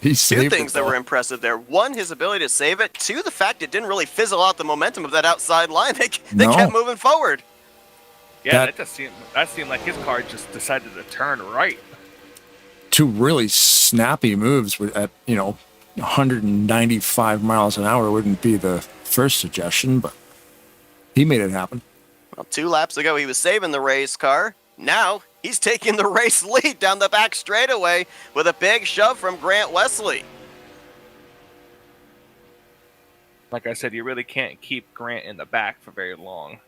He saved 2 things that were impressive there. 1, his ability to save it. 2, the fact it didn't really fizzle out the momentum of that outside line. They kept moving forward. Yeah, that seemed like his car just decided to turn right. two really snappy moves at 195 miles an hour wouldn't be the first suggestion, but he made it happen. Well, 2 laps ago, he was saving the race car. Now, he's taking the race lead down the back straightaway with a big shove from Grant Wesley. Like I said, you really can't keep Grant in the back for very long.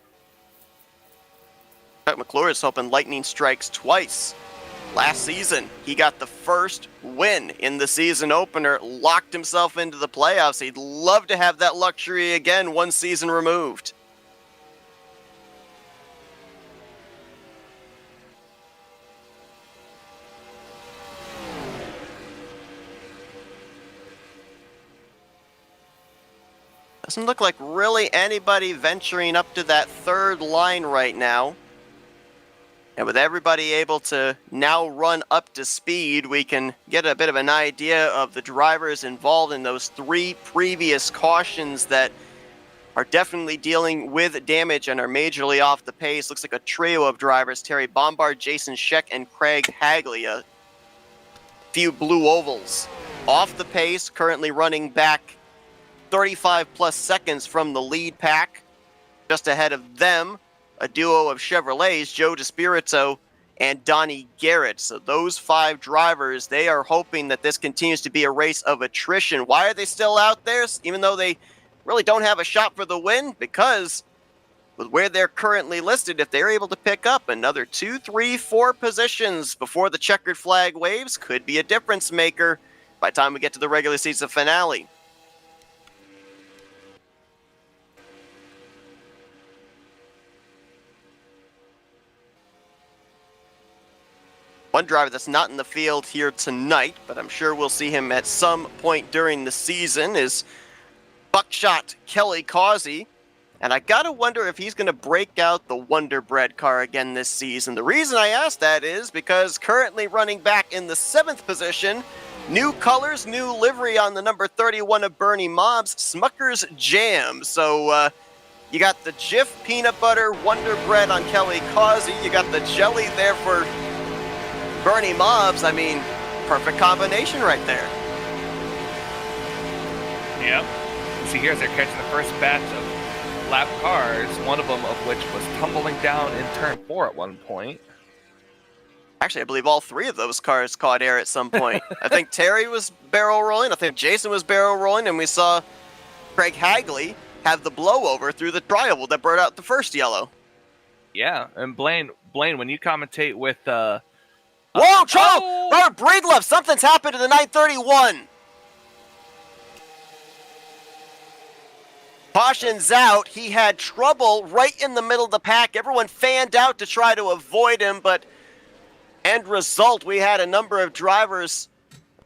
McClure is hoping lightning strikes twice. Last season, he got the first win in the season opener, locked himself into the playoffs. He'd love to have that luxury again, 1 season removed. Doesn't look like really anybody venturing up to that third line right now. And with everybody able to now run up to speed, we can get a bit of an idea of the drivers involved in those 3 previous cautions that are definitely dealing with damage and are majorly off the pace. Looks like a trio of drivers: Terry Bombard, Jason Scheck, and Craig Hagley. A few blue ovals off the pace, currently running back 35 plus seconds from the lead pack. Just ahead of them, a duo of Chevrolets, Joe DeSpirito and Donnie Garrett. So those 5 drivers, they are hoping that this continues to be a race of attrition. Why are they still out there, even though they really don't have a shot for the win? Because with where they're currently listed, if they're able to pick up another 2, 3, 4 positions before the checkered flag waves, could be a difference maker by the time we get to the regular season finale. One driver that's not in the field here tonight, but I'm sure we'll see him at some point during the season, is Buckshot Kelly Causey. And I gotta wonder if he's gonna break out the Wonder Bread car again this season. The reason I ask that is because currently running back in the 7th position, new colors, new livery on the number 31 of Bernie Mobbs, Smucker's Jam. So you got the Jif Peanut Butter Wonder Bread on Kelly Causey. You got the jelly there for Bernie Mobbs. I mean, perfect combination right there. Yep. See, here's they're catching the first batch of lap cars, one of them of which was tumbling down in turn 4 at one point. Actually, I believe all 3 of those cars caught air at some point. I think Terry was barrel rolling. I think Jason was barrel rolling, and we saw Craig Hagley have the blowover through the trial that burned out the first yellow. Yeah, and Blaine, when you commentate with whoa, Robert Breedlove, something's happened to the 931. Caution's out. He had trouble right in the middle of the pack. Everyone fanned out to try to avoid him, but end result, we had a number of drivers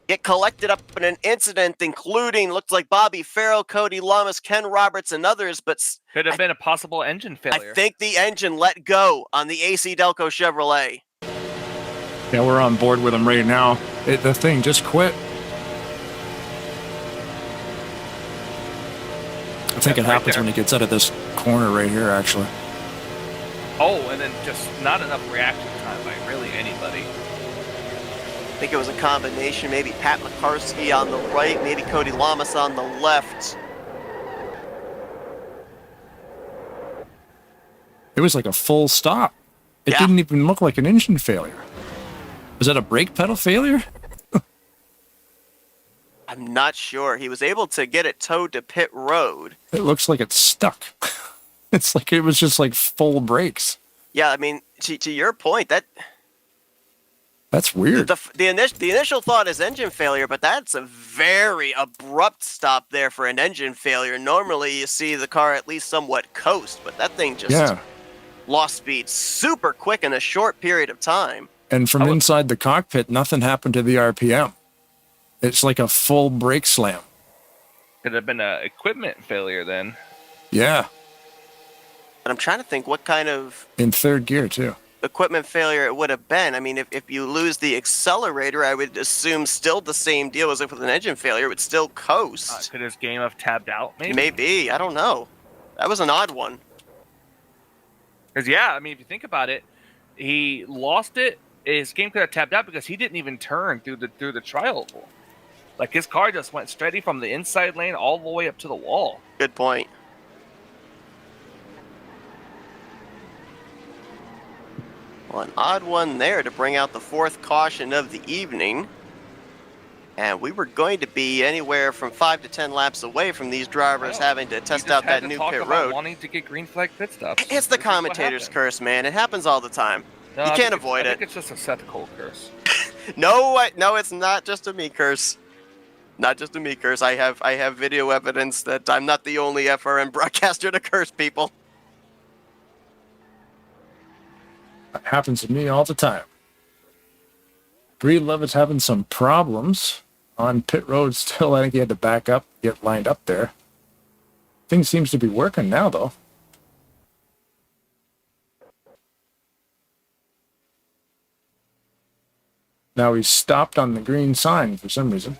get collected up in an incident, including, looked like Bobby Farrell, Cody Lamas, Ken Roberts, and others, but could have been a possible engine failure. I think the engine let go on the AC Delco Chevrolet. Yeah, we're on board with him right now. The thing just quit. I think it happens when he gets out of this corner right here, actually. Oh, and then just not enough reaction time by really anybody. I think it was a combination, maybe Pat McCarskey on the right, maybe Cody Lamas on the left. It was like a full stop. It didn't even look like an engine failure. Was that a brake pedal failure? I'm not sure. He was able to get it towed to pit road. It looks like it's stuck. It's like it was just like full brakes. Yeah, I mean, to your point, that's weird. The initial thought is engine failure, but that's a very abrupt stop there for an engine failure. Normally, you see the car at least somewhat coast, but that thing just lost speed super quick in a short period of time. And from inside the cockpit, nothing happened to the RPM. It's like a full brake slam. Could have been an equipment failure then. Yeah. But I'm trying to think what kind of... In 3rd gear, too. Equipment failure it would have been. I mean, if you lose the accelerator, I would assume still the same deal as if with an engine failure, it would still coast. Could his game have tabbed out, maybe? Maybe. I don't know. That was an odd one. Because, yeah, I mean, if you think about it, he lost it his game could have tapped out because he didn't even turn through the tri-oval. Like, his car just went steady from the inside lane all the way up to the wall. Good point. Well, an odd one there to bring out the fourth caution of the evening. And we were going to be anywhere from 5 to 10 laps away from these drivers having to test out that new pit road. Wanting to get green flag pit stops. It's the commentator's curse, man. It happens all the time. No, you can't avoid it. I think it's just a Seth Cole curse. No, it's not just a me curse. Not just a me curse. I have video evidence that I'm not the only FRM broadcaster to curse people. That happens to me all the time. Breed Levitt's having some problems on pit road still. I think he had to back up, get lined up there. Things seems to be working now, though. Now he's stopped on the green sign for some reason.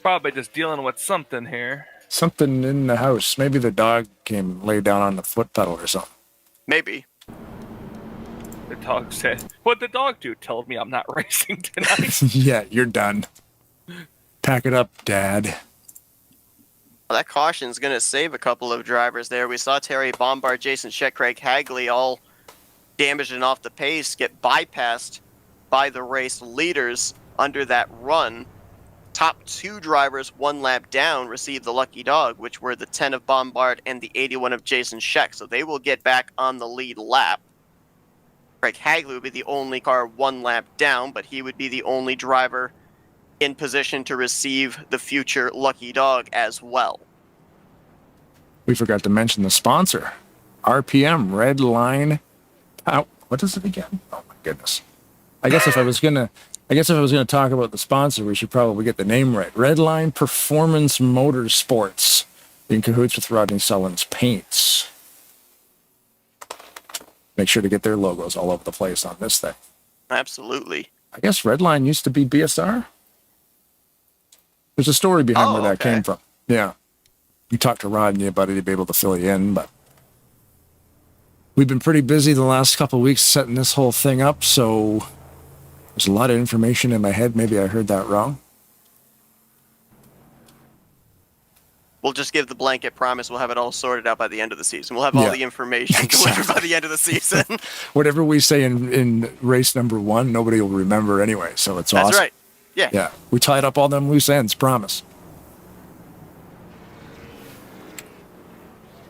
Probably just dealing with something here. Something in the house. Maybe the dog came and lay down on the foot pedal or something. Maybe. The dog said, "What'd the dog do? Told me I'm not racing tonight." Yeah, you're done. Pack it up, Dad. Well, that caution's going to save a couple of drivers there. We saw Terry Bombard, Jason Scheck, Craig Hagley all damaged and off the pace get bypassed by the race leaders under that run. Top two drivers, one lap down, received the lucky dog, which were the 10 of Bombard and the 81 of Jason Scheck. So they will get back on the lead lap. Craig Hagley would be the only car one lap down, but he would be the only driver in position to receive the future lucky dog as well. We forgot to mention the sponsor. RPM, Red Line. What is it again? Oh my goodness. I guess if I was gonna talk about the sponsor, we should probably get the name right. Redline Performance Motorsports, in cahoots with Rodney Sullivan's Paints. Make sure to get their logos all over the place on this thing. Absolutely. I guess Redline used to be BSR. There's a story behind where that came from. Yeah. You talk to Rodney about it, he'd be able to fill you in, but we've been pretty busy the last couple of weeks setting this whole thing up, so there's a lot of information in my head. Maybe I heard that wrong. We'll just give the blanket promise we'll have it all sorted out by the end of the season. We'll have all the information delivered by the end of the season. Whatever we say in race number 1, nobody will remember anyway, so it's awesome. That's right. Yeah. Yeah. We tied up all them loose ends, promise.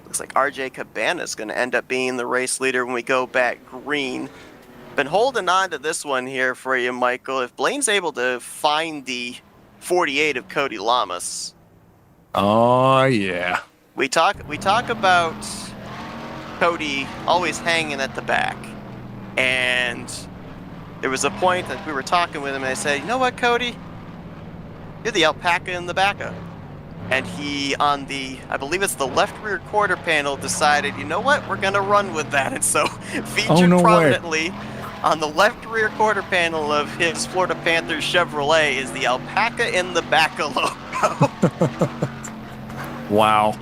Looks like RJ Cabana's going to end up being the race leader when we go back green. Been holding on to this one here for you, Michael. If Blaine's able to find the 48 of Cody Lamas. Oh, yeah. We talk about Cody always hanging at the back. And there was a point that we were talking with him and I said, you know what, Cody? You're the alpaca in the backa. And he, on the, I believe it's the left rear quarter panel, decided, you know what, we're going to run with that. And so featured prominently on the left rear quarter panel of his Florida Panthers Chevrolet is the alpaca in the backa logo. Wow.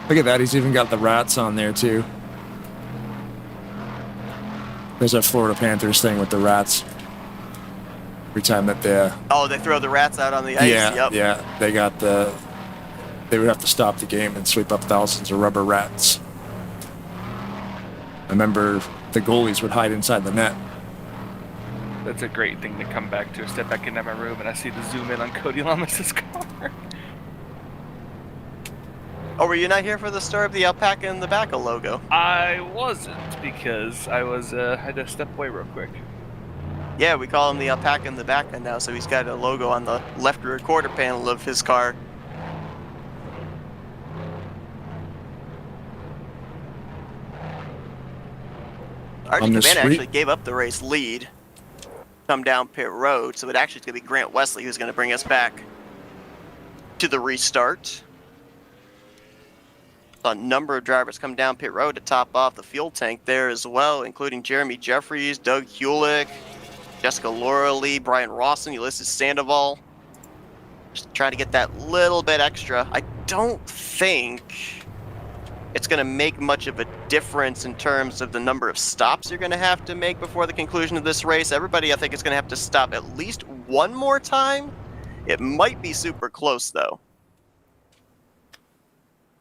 Look at that. He's even got the rats on there, too. There's a Florida Panthers thing with the rats. Every time that they throw the rats out on the ice. Yeah. They would have to stop the game and sweep up thousands of rubber rats. I remember the goalies would hide inside the net. That's a great thing to come back to. Step back into my room and I see the zoom in on Cody Lamas' car. Oh, were you not here for the story of the alpaca in the backa logo? I wasn't, because I had to step away real quick. Yeah, we call him the alpaca in the backa now, so he's got a logo on the left rear quarter panel of his car. RJ Cabana actually gave up the race lead, come down pit road, so it actually is going to be Grant Wesley who's going to bring us back to the restart. A number of drivers come down pit road to top off the fuel tank there as well, including Jeremy Jeffries, Doug Hewlick, Jessica Lauralee, Brian Rawson, Ulysses Sandoval. Just try to get that little bit extra. I don't think it's going to make much of a difference in terms of the number of stops you're going to have to make before the conclusion of this race. Everybody, I think, is going to have to stop at least one more time. It might be super close, though.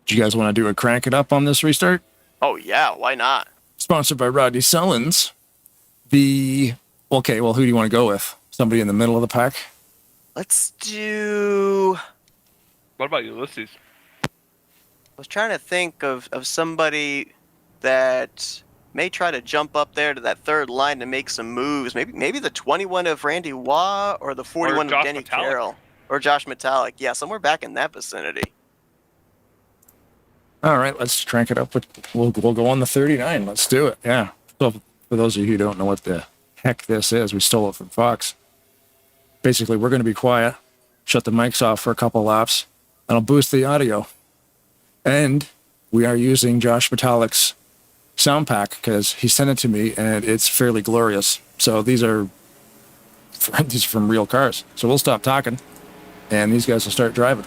Do you guys want to do a crank it up on this restart? Oh, yeah, why not? Sponsored by Rodney Sellens. Okay, well, who do you want to go with? Somebody in the middle of the pack? Let's do... What about Ulysses? I was trying to think of somebody that may try to jump up there to that third line to make some moves. Maybe the 21 of Randy Waugh or the 41 of Denny Carroll. Or Josh Metallic. Yeah, somewhere back in that vicinity. All right, let's crank it up. We'll go on the 39. Let's do it. Yeah. So for those of you who don't know what the heck this is, we stole it from Fox. Basically, we're going to be quiet, shut the mics off for a couple laps, and I'll boost the audio. And we are using Josh Metallic's sound pack because he sent it to me, and it's fairly glorious. So these are from real cars. So we'll stop talking, and these guys will start driving.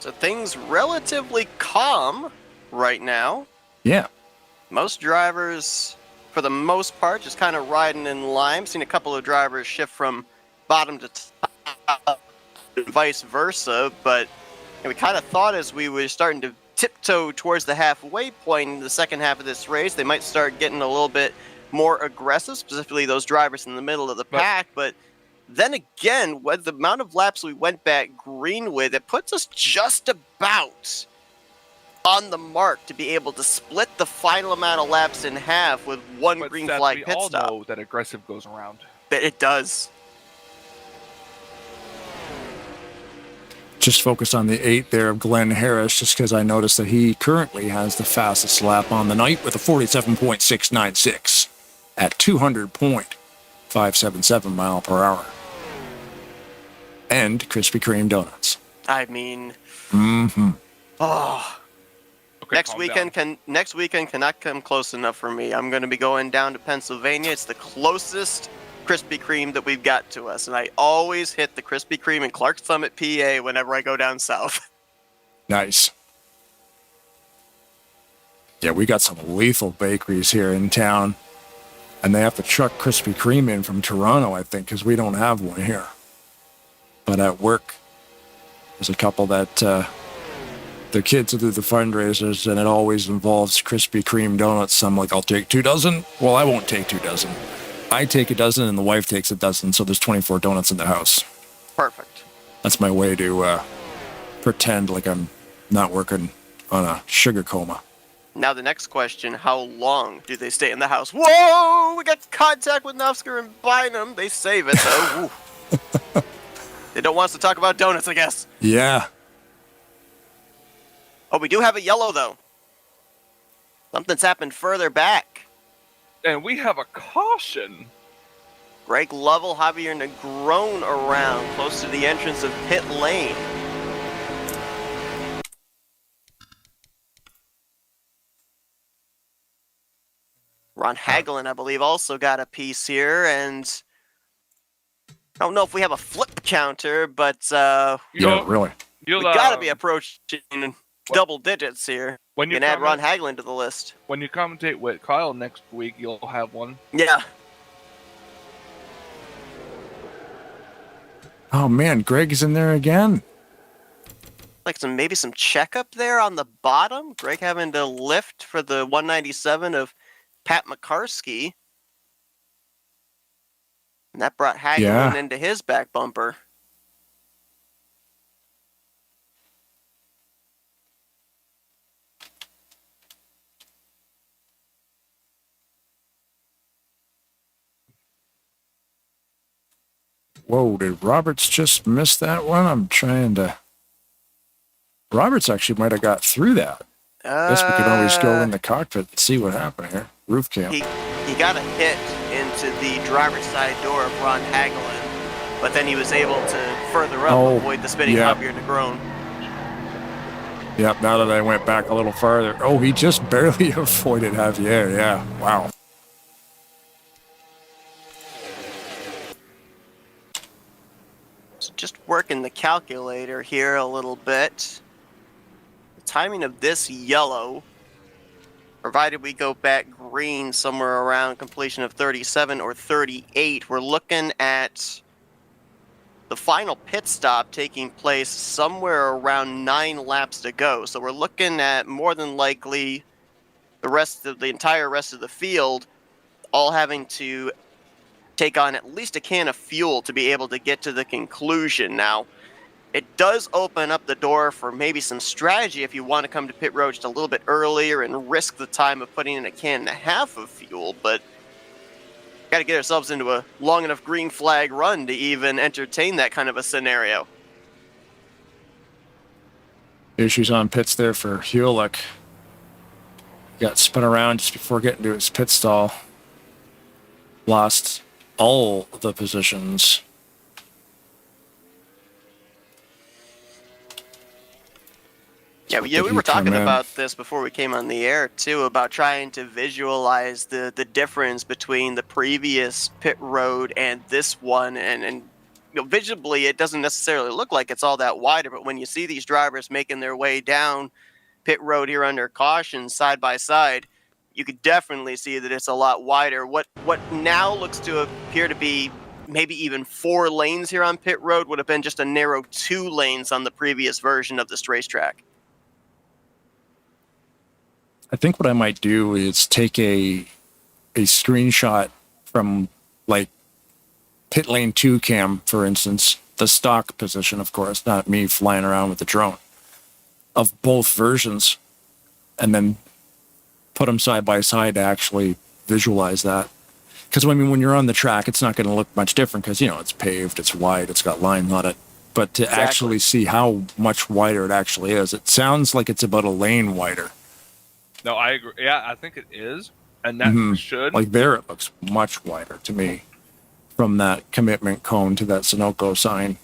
So things relatively calm right now. Yeah. Most drivers, for the most part, just kind of riding in line. Seen a couple of drivers shift from bottom to top and vice versa, but we kind of thought as we were starting to tiptoe towards the halfway point in the second half of this race, they might start getting a little bit more aggressive, specifically those drivers in the middle of the pack, but then again, with the amount of laps we went back green with, it puts us just about on the mark to be able to split the final amount of laps in half with one But green Seth, flag we pit all stop. know that aggressive goes around. That it does. Just focus on the 8 there of Glenn Harris, just because I noticed that he currently has the fastest lap on the night with a 47.696 at 200.577 mile per hour. And Krispy Kreme donuts. I mean, Mm-hmm. oh, Okay, next calm weekend down. cannot come close enough for me. I'm going to be going down to Pennsylvania. It's the closest Krispy Kreme that we've got to us, and I always hit the Krispy Kreme in Clark Summit, PA, whenever I go down south. Nice. Yeah, we got some lethal bakeries here in town, and they have to truck Krispy Kreme in from Toronto, I think, because we don't have one here. But at work, there's a couple that their kids will do the fundraisers, and it always involves Krispy Kreme donuts. I'm like, I'll take 2 dozen. Well, I won't take 2 dozen. I take a dozen, and the wife takes a dozen, so there's 24 donuts in the house. Perfect. That's my way to pretend like I'm not working on a sugar coma. Now the next question, how long do they stay in the house? Whoa! We got contact with Nofsker and Bynum. They save it, though. They don't want us to talk about donuts, I guess. Yeah. Oh, we do have a yellow, though. Something's happened further back. And we have a caution. Greg Lovell, Javier Negron around, close to the entrance of pit lane. Ron Hagelin, I believe, also got a piece here, and I don't know if we have a flip counter, but Yeah, really. we gotta be approaching double digits here. When You you can add Ron comment- Hagelin to the list. When you commentate with Kyle next week, you'll have one. Yeah. Oh, man, Greg's in there again. Like maybe some checkup there on the bottom. Greg having to lift for the 197 of Pat McCarsky. And that brought Hagelin into his back bumper. Whoa, did Roberts just miss that one? I'm trying to... Roberts actually might have got through that. Guess we could always go in the cockpit and see what happened here. Roof cam. He got a hit into the driver's side door of Ron Hagelin, but then he was able to further up avoid the spinning Javier Negron. Yep, now that I went back a little farther. Oh, he just barely avoided Javier. Yeah, wow. So just working the calculator here a little bit. The timing of this yellow, provided we go back green somewhere around completion of 37 or 38, we're looking at the final pit stop taking place somewhere around 9 laps to go. So we're looking at more than likely the entire rest of the field all having to take on at least a can of fuel to be able to get to the conclusion. Now, it does open up the door for maybe some strategy if you want to come to pit road just a little bit earlier and risk the time of putting in a can and a half of fuel, but got to get ourselves into a long enough green flag run to even entertain that kind of a scenario. Issues on pits there for Hewlett. Got spun around just before getting to his pit stall. Lost all the positions. Yeah, we were talking about this before we came on the air, too, about trying to visualize the difference between the previous pit road and this one. And visibly, it doesn't necessarily look like it's all that wider, but when you see these drivers making their way down pit road here under caution side by side, you could definitely see that it's a lot wider. What now looks to appear to be maybe even 4 lanes here on pit road would have been just a narrow 2 lanes on the previous version of this racetrack. I think what I might do is take a screenshot from like pit lane 2 cam, for instance, the stock position, of course, not me flying around with the drone, of both versions, and then put them side by side to actually visualize that. Because I mean, when you're on the track, it's not going to look much different because, you know, it's paved, it's wide, it's got lines on it. But to actually see how much wider it actually is, it sounds like it's about a lane wider. No, I agree. Yeah, I think it is. And that should. Like there, it looks much wider to me from that commitment cone to that Sunoco sign.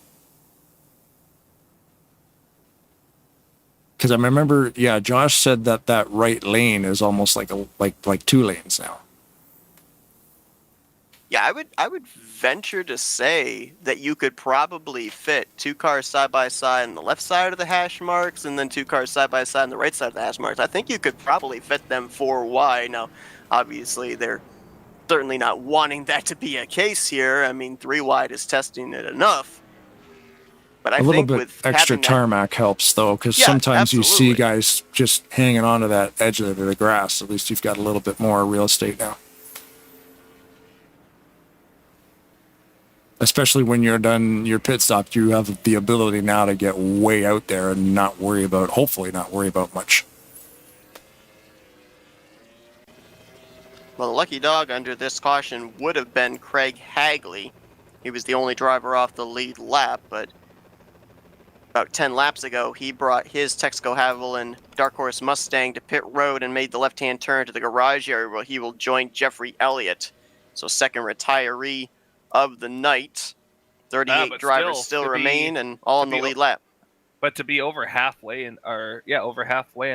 Because I remember, Josh said that that right lane is almost like like 2 lanes now. Yeah, I would venture to say that you could probably fit 2 cars side by side on the left side of the hash marks, and then 2 cars side by side on the right side of the hash marks. I think you could probably fit them 4 wide. Now, obviously, they're certainly not wanting that to be a case here. I mean, 3 wide is testing it enough. But I a little think bit with extra tarmac helps though, because sometimes you see guys just hanging onto that edge of the grass. At least you've got a little bit more real estate now. Especially when you're done your pit stop, you have the ability now to get way out there and hopefully not worry about much. Well, the lucky dog under this caution would have been Craig Hagley. He was the only driver off the lead lap, but about 10 laps ago, he brought his Texaco Haviland Dark Horse Mustang to pit road and made the left-hand turn to the garage area where he will join Jeffrey Elliott. So second retiree of the night. 38 drivers still remain and all in the lead lap. But to be over halfway in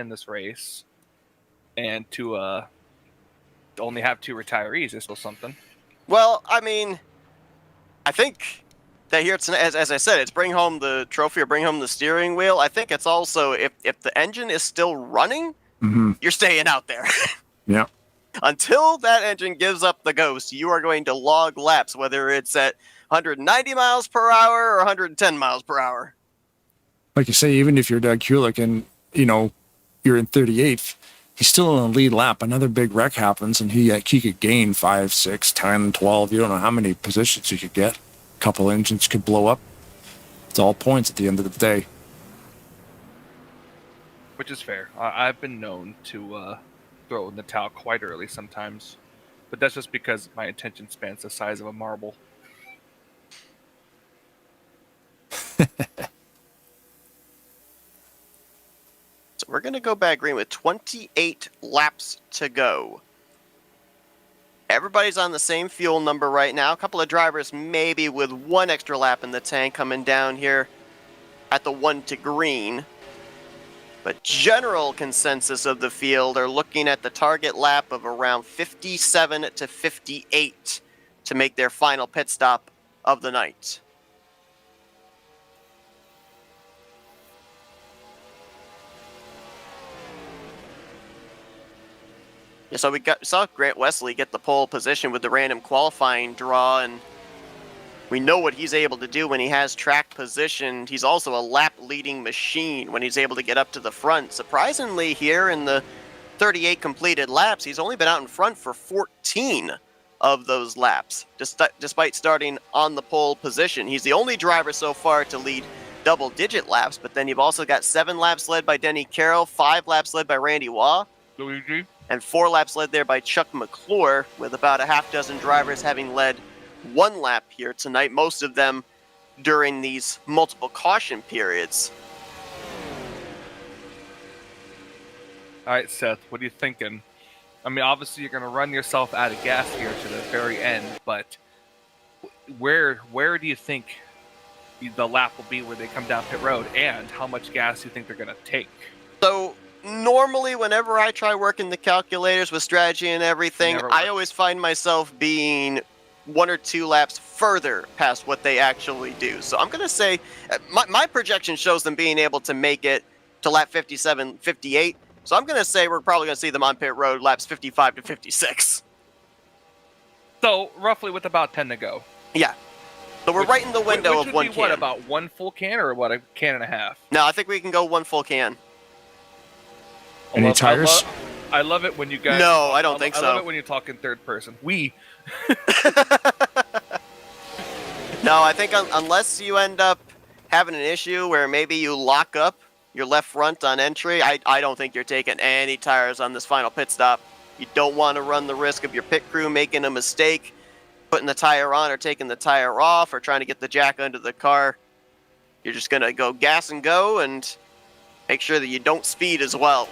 this race and to only have 2 retirees is still something. Well, I mean, I think that here, it's, as I said, it's bring home the trophy or bring home the steering wheel. I think it's also, if the engine is still running, you're staying out there. Yeah. Until that engine gives up the ghost, you are going to log laps, whether it's at 190 miles per hour or 110 miles per hour. Like you say, even if you're Doug Kulik and, you know, you're in 38th, he's still in the lead lap. Another big wreck happens, and he could gain 5, 6, 10, 12. You don't know how many positions you could get. A couple engines could blow up. It's all points at the end of the day. Which is fair. I've been known to throw in the towel quite early sometimes, but that's just because my attention span's the size of a marble. So we're going to go back green with 28 laps to go. Everybody's on the same fuel number right now. A couple of drivers maybe with 1 extra lap in the tank coming down here at the 1 to green. But general consensus of the field are looking at the target lap of around 57 to 58 to make their final pit stop of the night. Yeah, so saw Grant Wesley get the pole position with the random qualifying draw, and we know what he's able to do when he has track positioned. He's also a lap-leading machine when he's able to get up to the front. Surprisingly, here in the 38 completed laps, he's only been out in front for 14 of those laps, despite starting on the pole position. He's the only driver so far to lead double-digit laps, but then you've also got 7 laps led by Denny Carroll, 5 laps led by Randy Waugh, Luigi, and 4 laps led there by Chuck McClure, with about a half dozen drivers having led 1 lap here tonight, most of them during these multiple caution periods. All right, Seth, what are you thinking? I mean, obviously you're going to run yourself out of gas here to the very end, but where do you think the lap will be where they come down pit road, and how much gas do you think they're going to take? So normally whenever I try working the calculators with strategy and everything, I always find myself being 1 or 2 laps further past what they actually do. So I'm going to say my projection shows them being able to make it to lap 57, 58. So I'm going to say we're probably going to see them on pit road laps 55 to 56. So roughly with about 10 to go. Yeah. So we're right in the window of 1 can. What, about 1 full can or what, a can and a half? No, I think we can go 1 full can. Any tires? I love it when you guys... No, I don't think so. I love it when you talk in third person. We... No, I think unless you end up having an issue where maybe you lock up your left front on entry, I don't think you're taking any tires on this final pit stop. You don't want to run the risk of your pit crew making a mistake, putting the tire on or taking the tire off or trying to get the jack under the car. You're just going to go gas and go and make sure that you don't speed as well.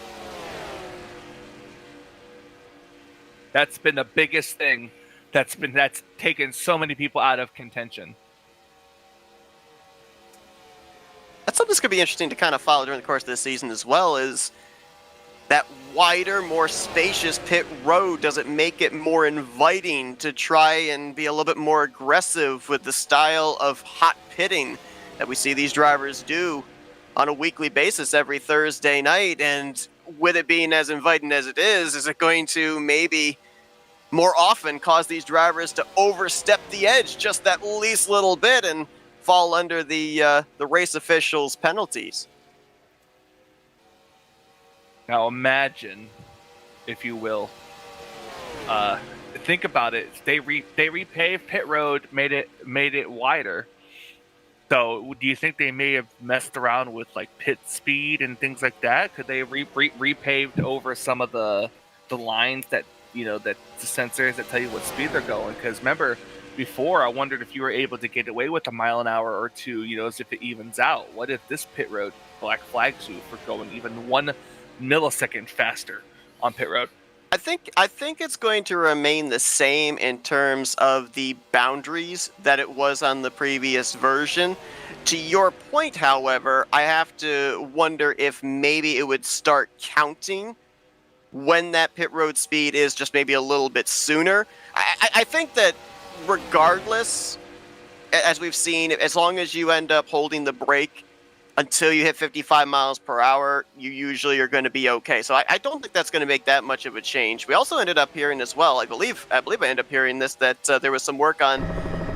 That's been the biggest thing that's taken so many people out of contention. That's something that's going to be interesting to kind of follow during the course of this season as well, is that wider, more spacious pit road. Does it make it more inviting to try and be a little bit more aggressive with the style of hot pitting that we see these drivers do on a weekly basis every Thursday night? And with it being as inviting as it is it going to maybe more often cause these drivers to overstep the edge just that least little bit and fall under the race officials' penalties? Now imagine, if you will, think about it. They repaved pit road, made it wider. So do you think they may have messed around with like pit speed and things like that? Could they repaved over some of the lines that that the sensors that tell you what speed they're going? Because remember, before I wondered if you were able to get away with a mile an hour or two, as if it evens out. What if this pit road black flags you for going even 1 millisecond faster on pit road? I think it's going to remain the same in terms of the boundaries that it was on the previous version. To your point, however, I have to wonder if maybe it would start counting when that pit road speed is just maybe a little bit sooner. I think that regardless, as we've seen, as long as you end up holding the brake until you hit 55 miles per hour, you usually are going to be okay. So I don't think that's going to make that much of a change. We also ended up hearing as well, I believe I ended up hearing this, that there was some work on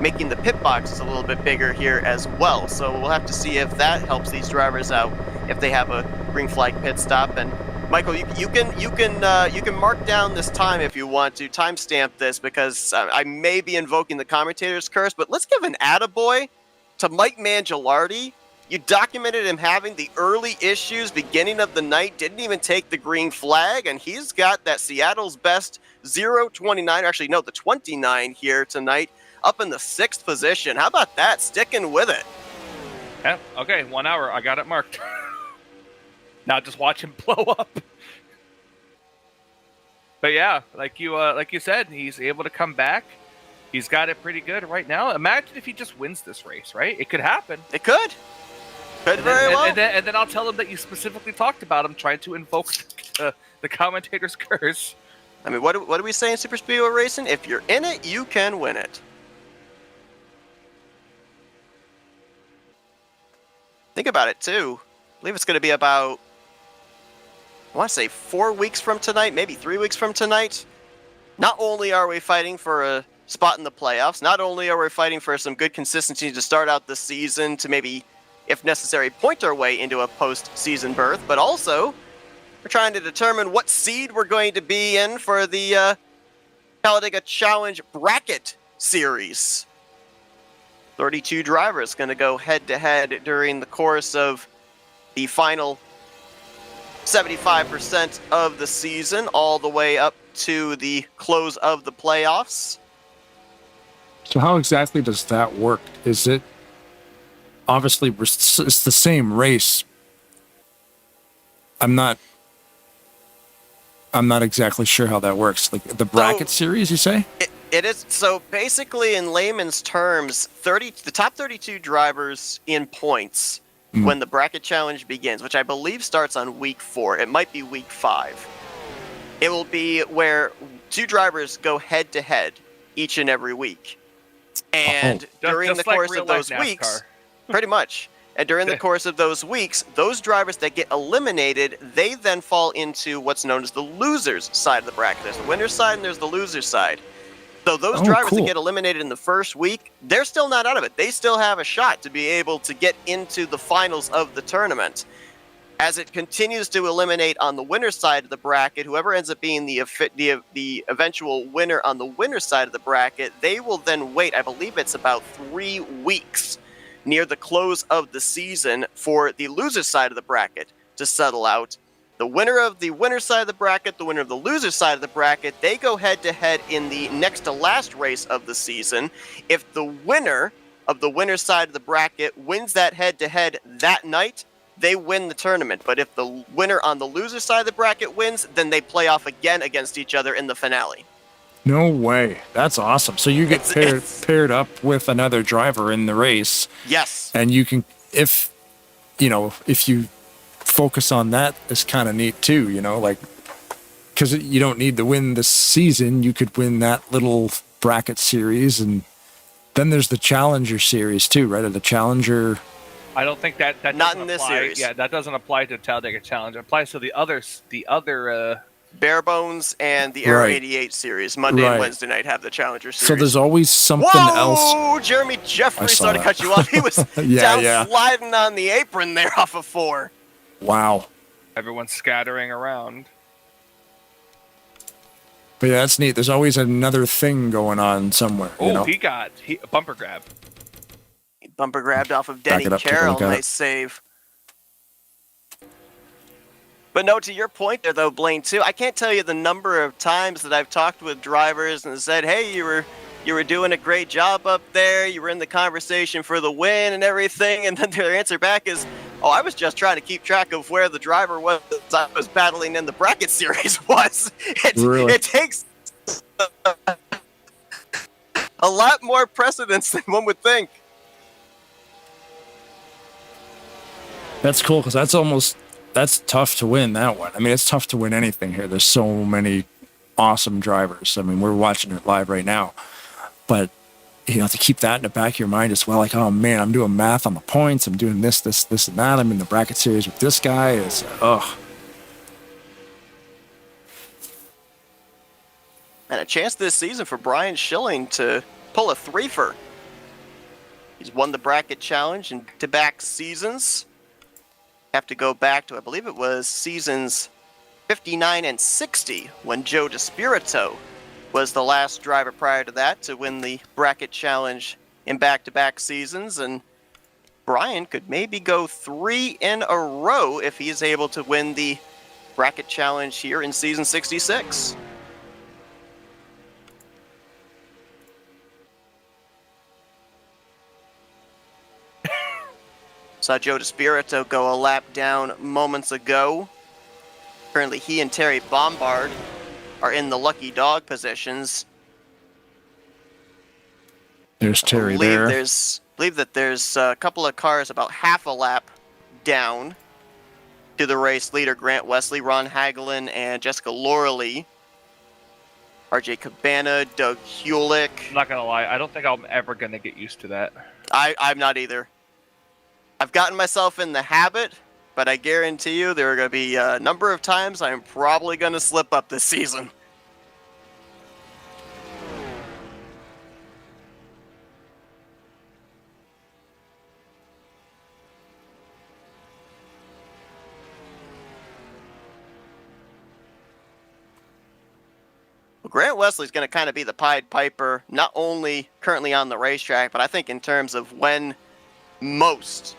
making the pit boxes a little bit bigger here as well. So we'll have to see if that helps these drivers out if they have a green flag pit stop. And Michael, you can mark down this time if you want to timestamp this, because I may be invoking the commentator's curse, but let's give an attaboy to Mike Mangialardi. You documented him having the early issues beginning of the night, didn't even take the green flag, and he's got that Seattle's best 0.29, actually no, the 29 here tonight, up in the 6th position. How about that? Sticking with it. Yeah, okay, 1 hour, I got it marked. Now just watch him blow up. But yeah, like you said, he's able to come back. He's got it pretty good right now. Imagine if he just wins this race, right? It could happen. It could. Could very well. And then I'll tell him that you specifically talked about him trying to invoke the commentator's curse. I mean, what do we say in Super Speedway Racing? If you're in it, you can win it. Think about it, too. I believe it's going to be about, I want to say 4 weeks from tonight, maybe 3 weeks from tonight. Not only are we fighting for a spot in the playoffs, not only are we fighting for some good consistency to start out the season to maybe, if necessary, point our way into a postseason berth, but also we're trying to determine what seed we're going to be in for the Talladega Challenge Bracket Series. 32 drivers going to go head-to-head during the course of the final 75% of the season, all the way up to the close of the playoffs. So how exactly does that work? Is it obviously it's the same race? I'm not exactly sure how that works. Like the bracket series, you say? It is. So basically, in layman's terms, the top 32 drivers in points when the bracket challenge begins, which I believe starts on week 4. It might be week 5. It will be where 2 drivers go head to head each and every week. And during the course of those weeks, pretty much. And during the course of those weeks, those drivers that get eliminated, they then fall into what's known as the loser's side of the bracket. There's the winner's side and there's the loser's side. So those drivers that get eliminated in the first week, they're still not out of it. They still have a shot to be able to get into the finals of the tournament. As it continues to eliminate on the winner's side of the bracket, whoever ends up being the eventual winner on the winner's side of the bracket, they will then wait, I believe it's about 3 weeks near the close of the season for the loser's side of the bracket to settle out. The winner of the winner's side of the bracket, the winner of the loser's side of the bracket, they go head-to-head in the next to last race of the season. If the winner of the winner's side of the bracket wins that head-to-head that night, they win the tournament. But if the winner on the loser's side of the bracket wins, then they play off again against each other in the finale. No way. That's awesome. So you get paired up with another driver in the race. Yes. And you can, if you focus on that, it's kind of neat too, like, because you don't need to win this season. You could win that little bracket series, and then there's the Challenger series too, right? Or the Challenger. I don't think that not doesn't in this apply. series. Yeah, that doesn't apply to Talladega Challenge. It applies to the other Bare Bones and the Aero Right. 88 series. Monday Right. and Wednesday night have the Challenger series. So there's always something else. Whoa! Jeremy Jeffrey saw started to that. cut you off. He was Yeah. sliding on the apron there off of 4. Wow. everyone's scattering around. But yeah, that's neat. There's always another thing going on somewhere. Oh, he got a bumper grab. Bumper grabbed off of Back Denny it up, take a Carroll. look at Nice it. save. But no, to your point there, though, Blaine, too, I can't tell you the number of times that I've talked with drivers and said, hey, you were doing a great job up there. You were in the conversation for the win and everything. And then their answer back is, oh, I was just trying to keep track of where the driver was I was battling in the bracket series was. Really? It takes a lot more precedence than one would think. That's cool, because that's tough to win, that one. I mean, it's tough to win anything here. There's so many awesome drivers. I mean, we're watching it live right now. But, to keep that in the back of your mind as well, like, oh, man, I'm doing math on the points. I'm doing this, and that. I'm in the bracket series with this guy. It's, ugh. And a chance this season for Brian Schilling to pull a threefer. He's won the bracket challenge in back-to-back seasons. Have to go back to, I believe it was seasons 59 and 60 when Joe DeSpirito was the last driver prior to that to win the bracket challenge in back-to-back seasons. And Brian could maybe go 3 in a row if he's able to win the bracket challenge here in season 66. Saw Joe DeSpirito go a lap down moments ago. Currently, he and Terry Bombard are in the lucky dog positions. There's Terry there. I believe that there's a couple of cars about half a lap down to the race leader, Grant Wesley, Ron Hagelin, and Jessica Lorley. RJ Cabana, Doug Hulick. I'm not gonna lie, I don't think I'm ever gonna get used to that. I'm not either. I've gotten myself in the habit, but I guarantee you there are going to be a number of times I'm probably going to slip up this season. Well, Grant Wesley's going to kind of be the Pied Piper, not only currently on the racetrack, but I think in terms of when most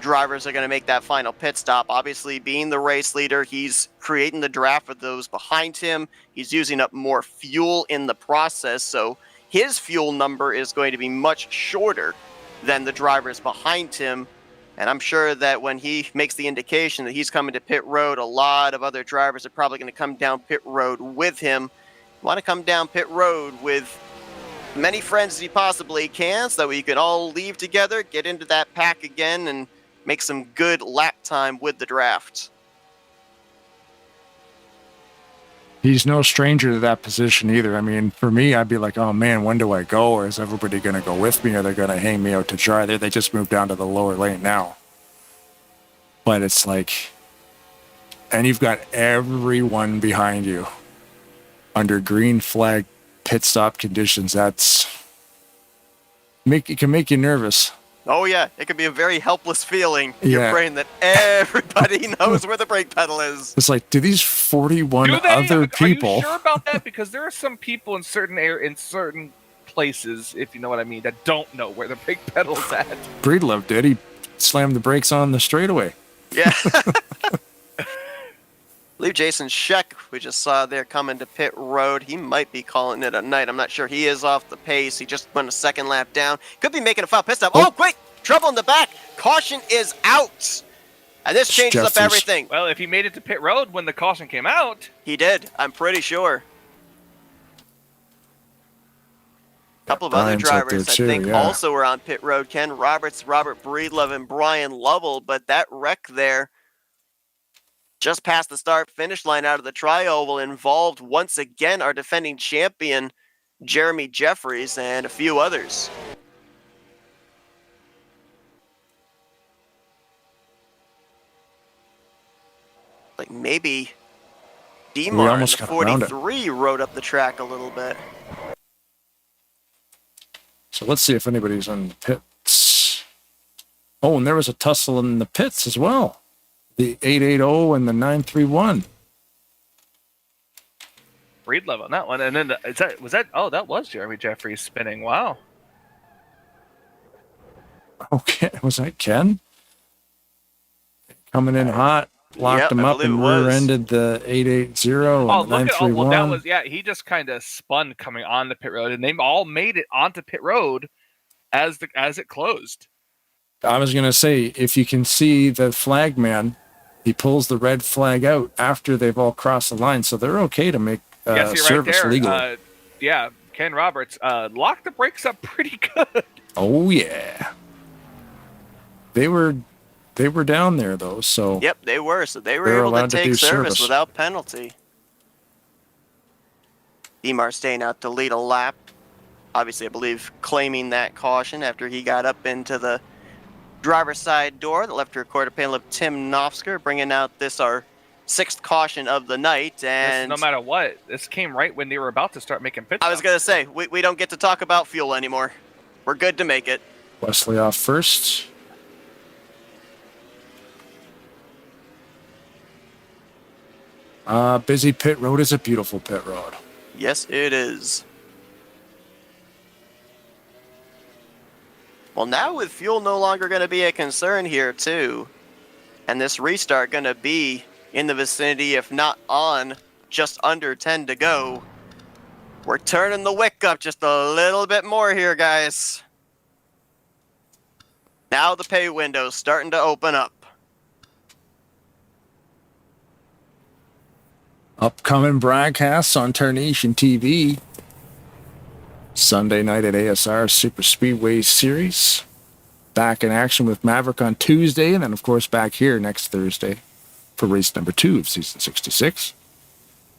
drivers are going to make that final pit stop. Obviously, being the race leader, he's creating the draft for those behind him. He's using up more fuel in the process, so his fuel number is going to be much shorter than the drivers behind him. And I'm sure that when he makes the indication that he's coming to pit road, a lot of other drivers are probably going to come down pit road with him. You want to come down pit road with many friends as you possibly can, so that we can all leave together, get into that pack again, and make some good lap time with the draft. He's no stranger to that position either. I mean, for me, I'd be like, oh man, when do I go? Or is everybody going to go with me? Or they're going to hang me out to dry? They just moved down to the lower lane now. But it's like, and you've got everyone behind you under green flag pit stop conditions. It can make you nervous. Oh yeah, it can be a very helpless feeling in Yeah. your brain that everybody knows where the brake pedal is. It's like, do these 41 Do they? other Are people? you sure about that? Because there are some people in certain places, if you know what I mean, that don't know where the brake pedal's at. Breedlove did. He slammed the brakes on the straightaway. Yeah. believe Jason Scheck, we just saw there coming to pit road. He might be calling it a night. I'm not sure. He is off the pace. He just went a second lap down. Could be making a foul pit stop. Oh, quick! Trouble in the back. Caution is out. And this changes up everything. Well, if he made it to pit road when the caution came out. He did. I'm pretty sure. A couple of other drivers, I think, also were on pit road. Ken Roberts, Robert Breedlove, and Brian Lovell. But that wreck there, just past the start-finish line out of the tri-oval, involved once again our defending champion, Jeremy Jeffries, and a few others. Like maybe DeMar in the 43 rode up the track a little bit. So let's see if anybody's on the pits. Oh, and there was a tussle in the pits as well. The 880 and the 931. Breedlove on that one. And then that was Jeremy Jeffries spinning. Wow. Okay, was that Ken? Coming in hot. Locked him up and rear-ended the 880 and the 931. That was, he just kind of spun coming on the pit road, and they all made it onto pit road as it closed. I was going to say, if you can see the flag man, he pulls the red flag out after they've all crossed the line, so they're okay to make service legally. Ken Roberts locked the brakes up pretty good. Oh, yeah. They were down there, though, so... Yep, they were. So they were able to take service without penalty. DeMar staying out to lead a lap. Obviously, I believe, claiming that caution after he got up into the driver's side door that left a quarter panel of Tim Nofsker, bringing out our 6th caution of the night. And no matter what, this came right when they were about to start making pit stops. I was going to say, we don't get to talk about fuel anymore. We're good to make it. Wesley off first. Busy pit road is a beautiful pit road. Yes, it is. Well, now with fuel no longer going to be a concern here, too, and this restart going to be in the vicinity, if not on, just under 10 to go, we're turning the wick up just a little bit more here, guys. Now the pay window's starting to open up. Upcoming broadcasts on Tarnation TV. Sunday night at ASR Super Speedway Series. Back in action with Maverick on Tuesday, and then, of course, back here next Thursday for race number 2 of season 66.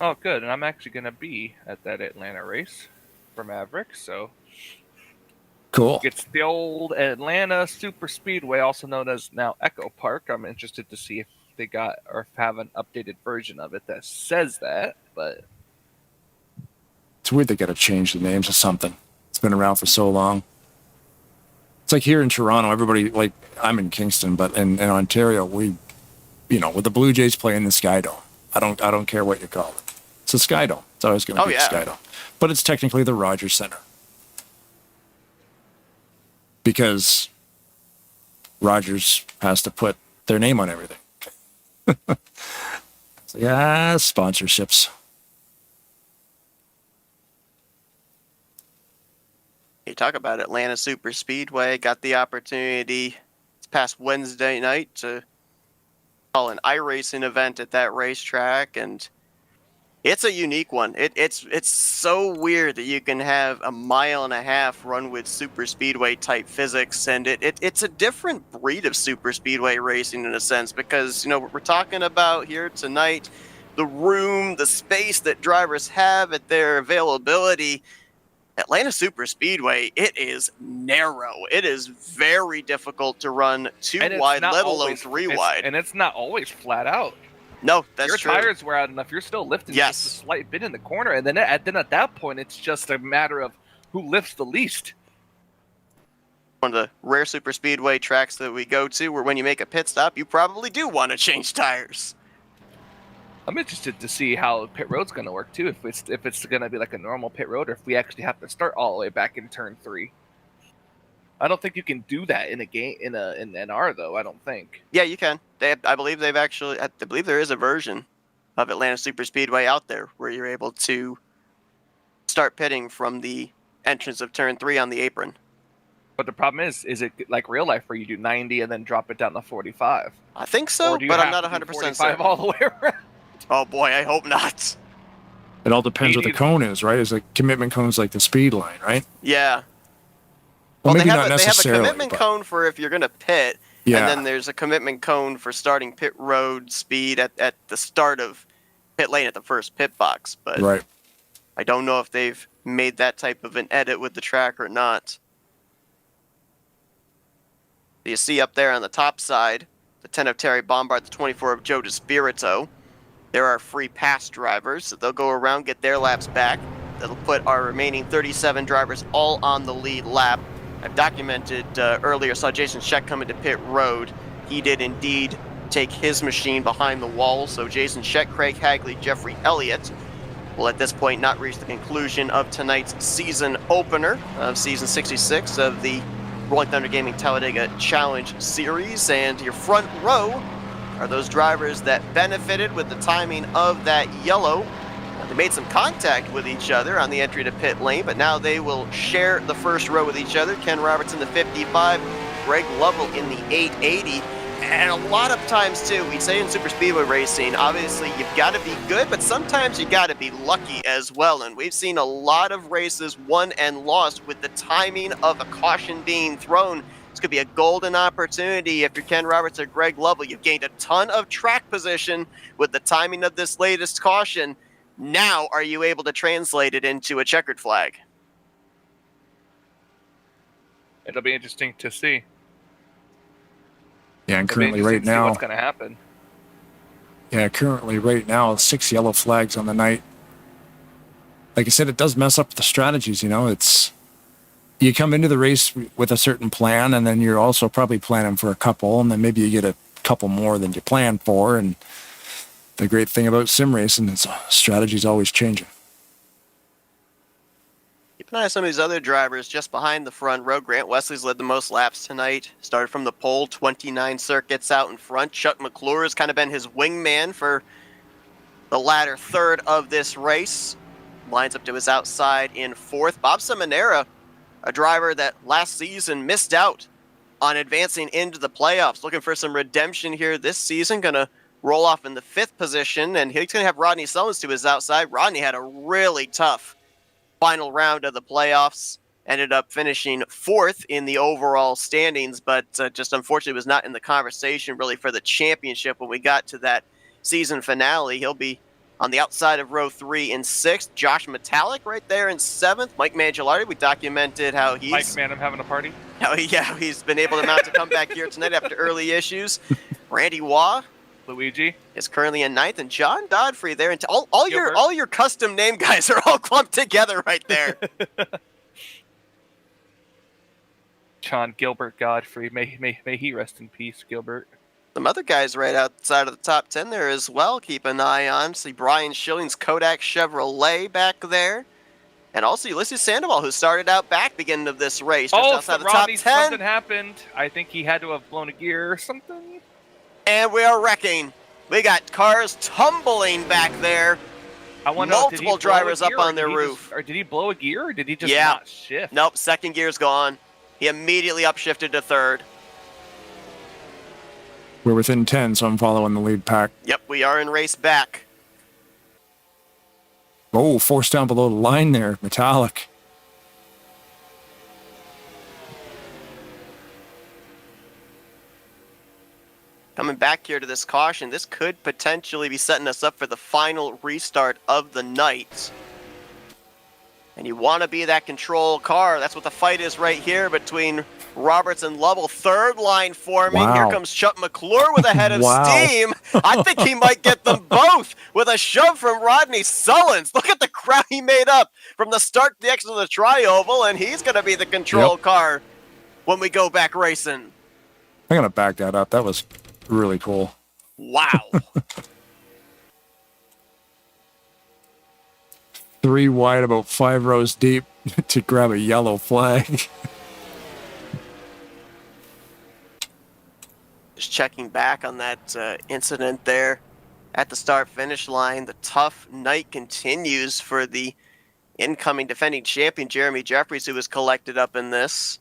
Oh, good. And I'm actually going to be at that Atlanta race for Maverick, so... Cool. It's the old Atlanta Super Speedway, also known as now Echo Park. I'm interested to see if they got or have an updated version of it that says that, but it's weird they got to change the names of something. It's been around for so long. It's like here in Toronto, everybody, like, I'm in Kingston, but in Ontario, we, with the Blue Jays playing the Sky Dome. I don't care what you call it. It's the Sky Dome. It's always going to be the Sky Dome. But it's technically the Rogers Center. Because Rogers has to put their name on everything. So, sponsorships. You talk about Atlanta Super Speedway. Got the opportunity this past Wednesday night to call an iRacing event at that racetrack, and it's a unique one. It's so weird that you can have a 1.5 mile run with super speedway type physics, and it's a different breed of super speedway racing in a sense, because we're talking about here tonight, the room, the space that drivers have at their availability. Atlanta Super Speedway, it is narrow. It is very difficult to run 2 wide, let alone 3 wide. And it's not always flat out. No, that's true. Your tires wear out enough. You're still lifting just a slight bit in the corner. And then at that point, it's just a matter of who lifts the least. One of the rare super speedway tracks that we go to where when you make a pit stop, you probably do want to change tires. I'm interested to see how pit road's going to work, too. If it's going to be like a normal pit road, or if we actually have to start all the way back in turn 3. I don't think you can do that in a game in NR though. I don't think. Yeah, you can. I believe there is a version. of Atlanta Superspeedway out there, where you're able to start pitting from the entrance of turn 3 on the apron. But the problem is it like real life where you do 90 and then drop it down to 45? I think so, Or do you but I'm have not to do 100% 45 certain. all the way around? Oh boy, I hope not. It all depends what the Maybe- cone is, right? Is the commitment cone's like the speed line, right? Yeah. Well, maybe they not have a necessarily. commitment but- cone for if you're going to pit, Yeah. and then there's a commitment cone for starting pit road speed at the start of pit lane at the first pit box. But Right. I don't know if they've made that type of an edit with the track or not. You see up there on the top side, the 10 of Terry Bombard, the 24 of Joe DeSpirito. There are free pass drivers, so they'll go around, get their laps back. That'll put our remaining 37 drivers all on the lead lap. I've documented earlier, saw Jason Scheck come into pit road. He did indeed take his machine behind the wall, so Jason Scheck, Craig Hagley, Jeffrey Elliott will at this point not reach the conclusion of tonight's season opener of season 66 of the Rolling Thunder Gaming Talladega Challenge Series. And your front row are those drivers that benefited with the timing of that yellow. They made some contact with each other on the entry to pit lane, but now they will share the first row with each other. Ken Roberts in the 55, Greg Lovell in the 880. And a lot of times, too, we say in super speedway racing, obviously you've got to be good, but sometimes you got to be lucky as well. And we've seen a lot of races won and lost with the timing of a caution being thrown. This could be a golden opportunity if you're Ken Roberts or Greg Lovell. You've gained a ton of track position with the timing of this latest caution. Now, are you able to translate it into a checkered flag? It'll be interesting to see. Yeah, and It'll be currently interesting right to see now, what's going to happen. yeah, currently right now, 6 yellow flags on the night. Like I said, it does mess up the strategies, you know. It's you come into the race with a certain plan, and then you're also probably planning for a couple, and then maybe you get a couple more than you planned for. And the great thing about sim racing is strategy's always changing. Keep an eye on some of these other drivers just behind the front row. Grant Wesley's led the most laps tonight. Started from the pole, 29 circuits out in front. Chuck McClure has kind of been his wingman for the latter third of this race. Lines up to his outside in fourth. Bob Seminara, a driver that last season missed out on advancing into the playoffs. Looking for some redemption here this season. Going to roll off in the 5th position, and he's going to have Rodney Sullins to his outside. Rodney had a really tough final round of the playoffs, ended up finishing 4th in the overall standings, but just unfortunately was not in the conversation really for the championship when we got to that season finale. He'll be on the outside of row 3 in 6th. Josh Metallic right there in 7th. Mike Mangialardi, we documented how he's... Mike Manham having a party? Yeah, he's been able to mount to come back here tonight after early issues. Randy Waugh Luigi is currently in 9th, and John Godfrey there. And all your custom name guys are all clumped together right there. John Gilbert Godfrey, may he rest in peace, Gilbert. Some other guys right outside of the top 10 there as well. Keep an eye on. See Brian Schilling's Kodak Chevrolet back there. And also Ulysses Sandoval, who started out back beginning of this race, just outside the top Rodney, 10. Something happened. I think he had to have blown a gear or something. And we are wrecking. We got cars tumbling back there. I wonder, did he Multiple blow a drivers up gear, on or their did he roof. just- or did he blow a gear, or did he just Yeah. not shift? Nope, second gear's gone. He immediately upshifted to 3rd. We're within 10, so I'm following the lead pack. Yep, we are in race back. Oh, forced down below the line there, Metallic. Coming back here to this caution, this could potentially be setting us up for the final restart of the night. And you want to be that control car. That's what the fight is right here between Roberts and Lovell. 3rd line forming. Wow. Here comes Chuck McClure with a head of Wow. steam. I think he might get them both with a shove from Rodney Sullins. Look at the crowd he made up from the start to the exit of the tri-oval, and he's going to be the control car when we go back racing. I'm going to back that up. That was really cool. Wow. 3 wide, about 5 rows deep to grab a yellow flag. Just checking back on that incident there. at the start-finish line. The tough night continues for the incoming defending champion, Jeremy Jeffries, who was collected up in this.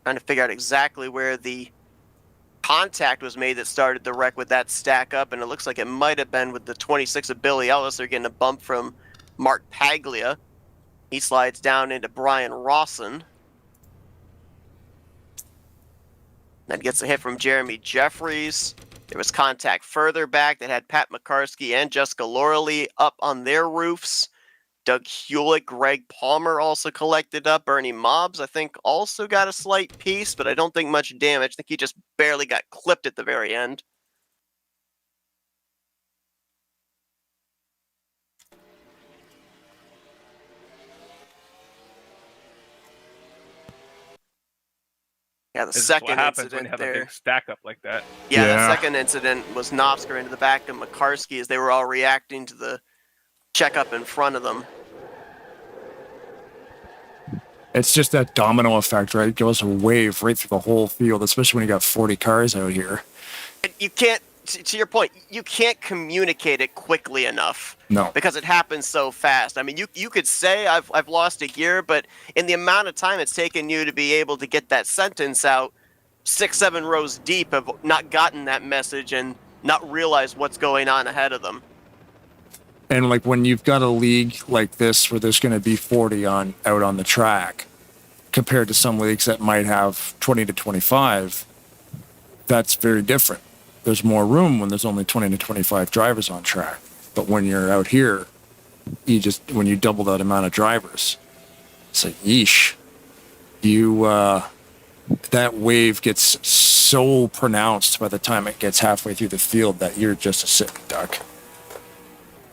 Trying to figure out exactly where the contact was made that started the wreck with that stack up, and it looks like it might have been with the 26 of Billy Ellis. They're getting a bump from Mark Paglia. He slides down into Brian Rawson. Then gets a hit from Jeremy Jeffries. There was contact further back that had Pat McCarsky and Jessica Loreley up on their roofs. Doug Hewlett, Greg Palmer also collected up. Bernie Mobbs, I think, also got a slight piece, but I don't think much damage. I think he just barely got clipped at the very end. Yeah, the This is second what happens when incident you have there. a big stack up like that. Yeah, Yeah. the second incident was Knopsker into the back of McCarsky as they were all reacting to the checkup in front of them. It's just that domino effect, right? It goes a wave right through the whole field, especially when you got 40 cars out here. You can't, to your point, you can't communicate it quickly enough. No. Because it happens so fast. I mean, you could say I've lost a gear, but in the amount of time it's taken you to be able to get that sentence out 6-7 rows deep, have not gotten that message and not realized what's going on ahead of them. And like when you've got a league like this where there's going to be 40 out on the track, compared to some leagues that might have 20 to 25, that's very different. There's more room when there's only 20 to 25 drivers on track. But when you're out here, when you double that amount of drivers, it's like, yeesh. That wave gets so pronounced by the time it gets halfway through the field that you're just a sitting duck.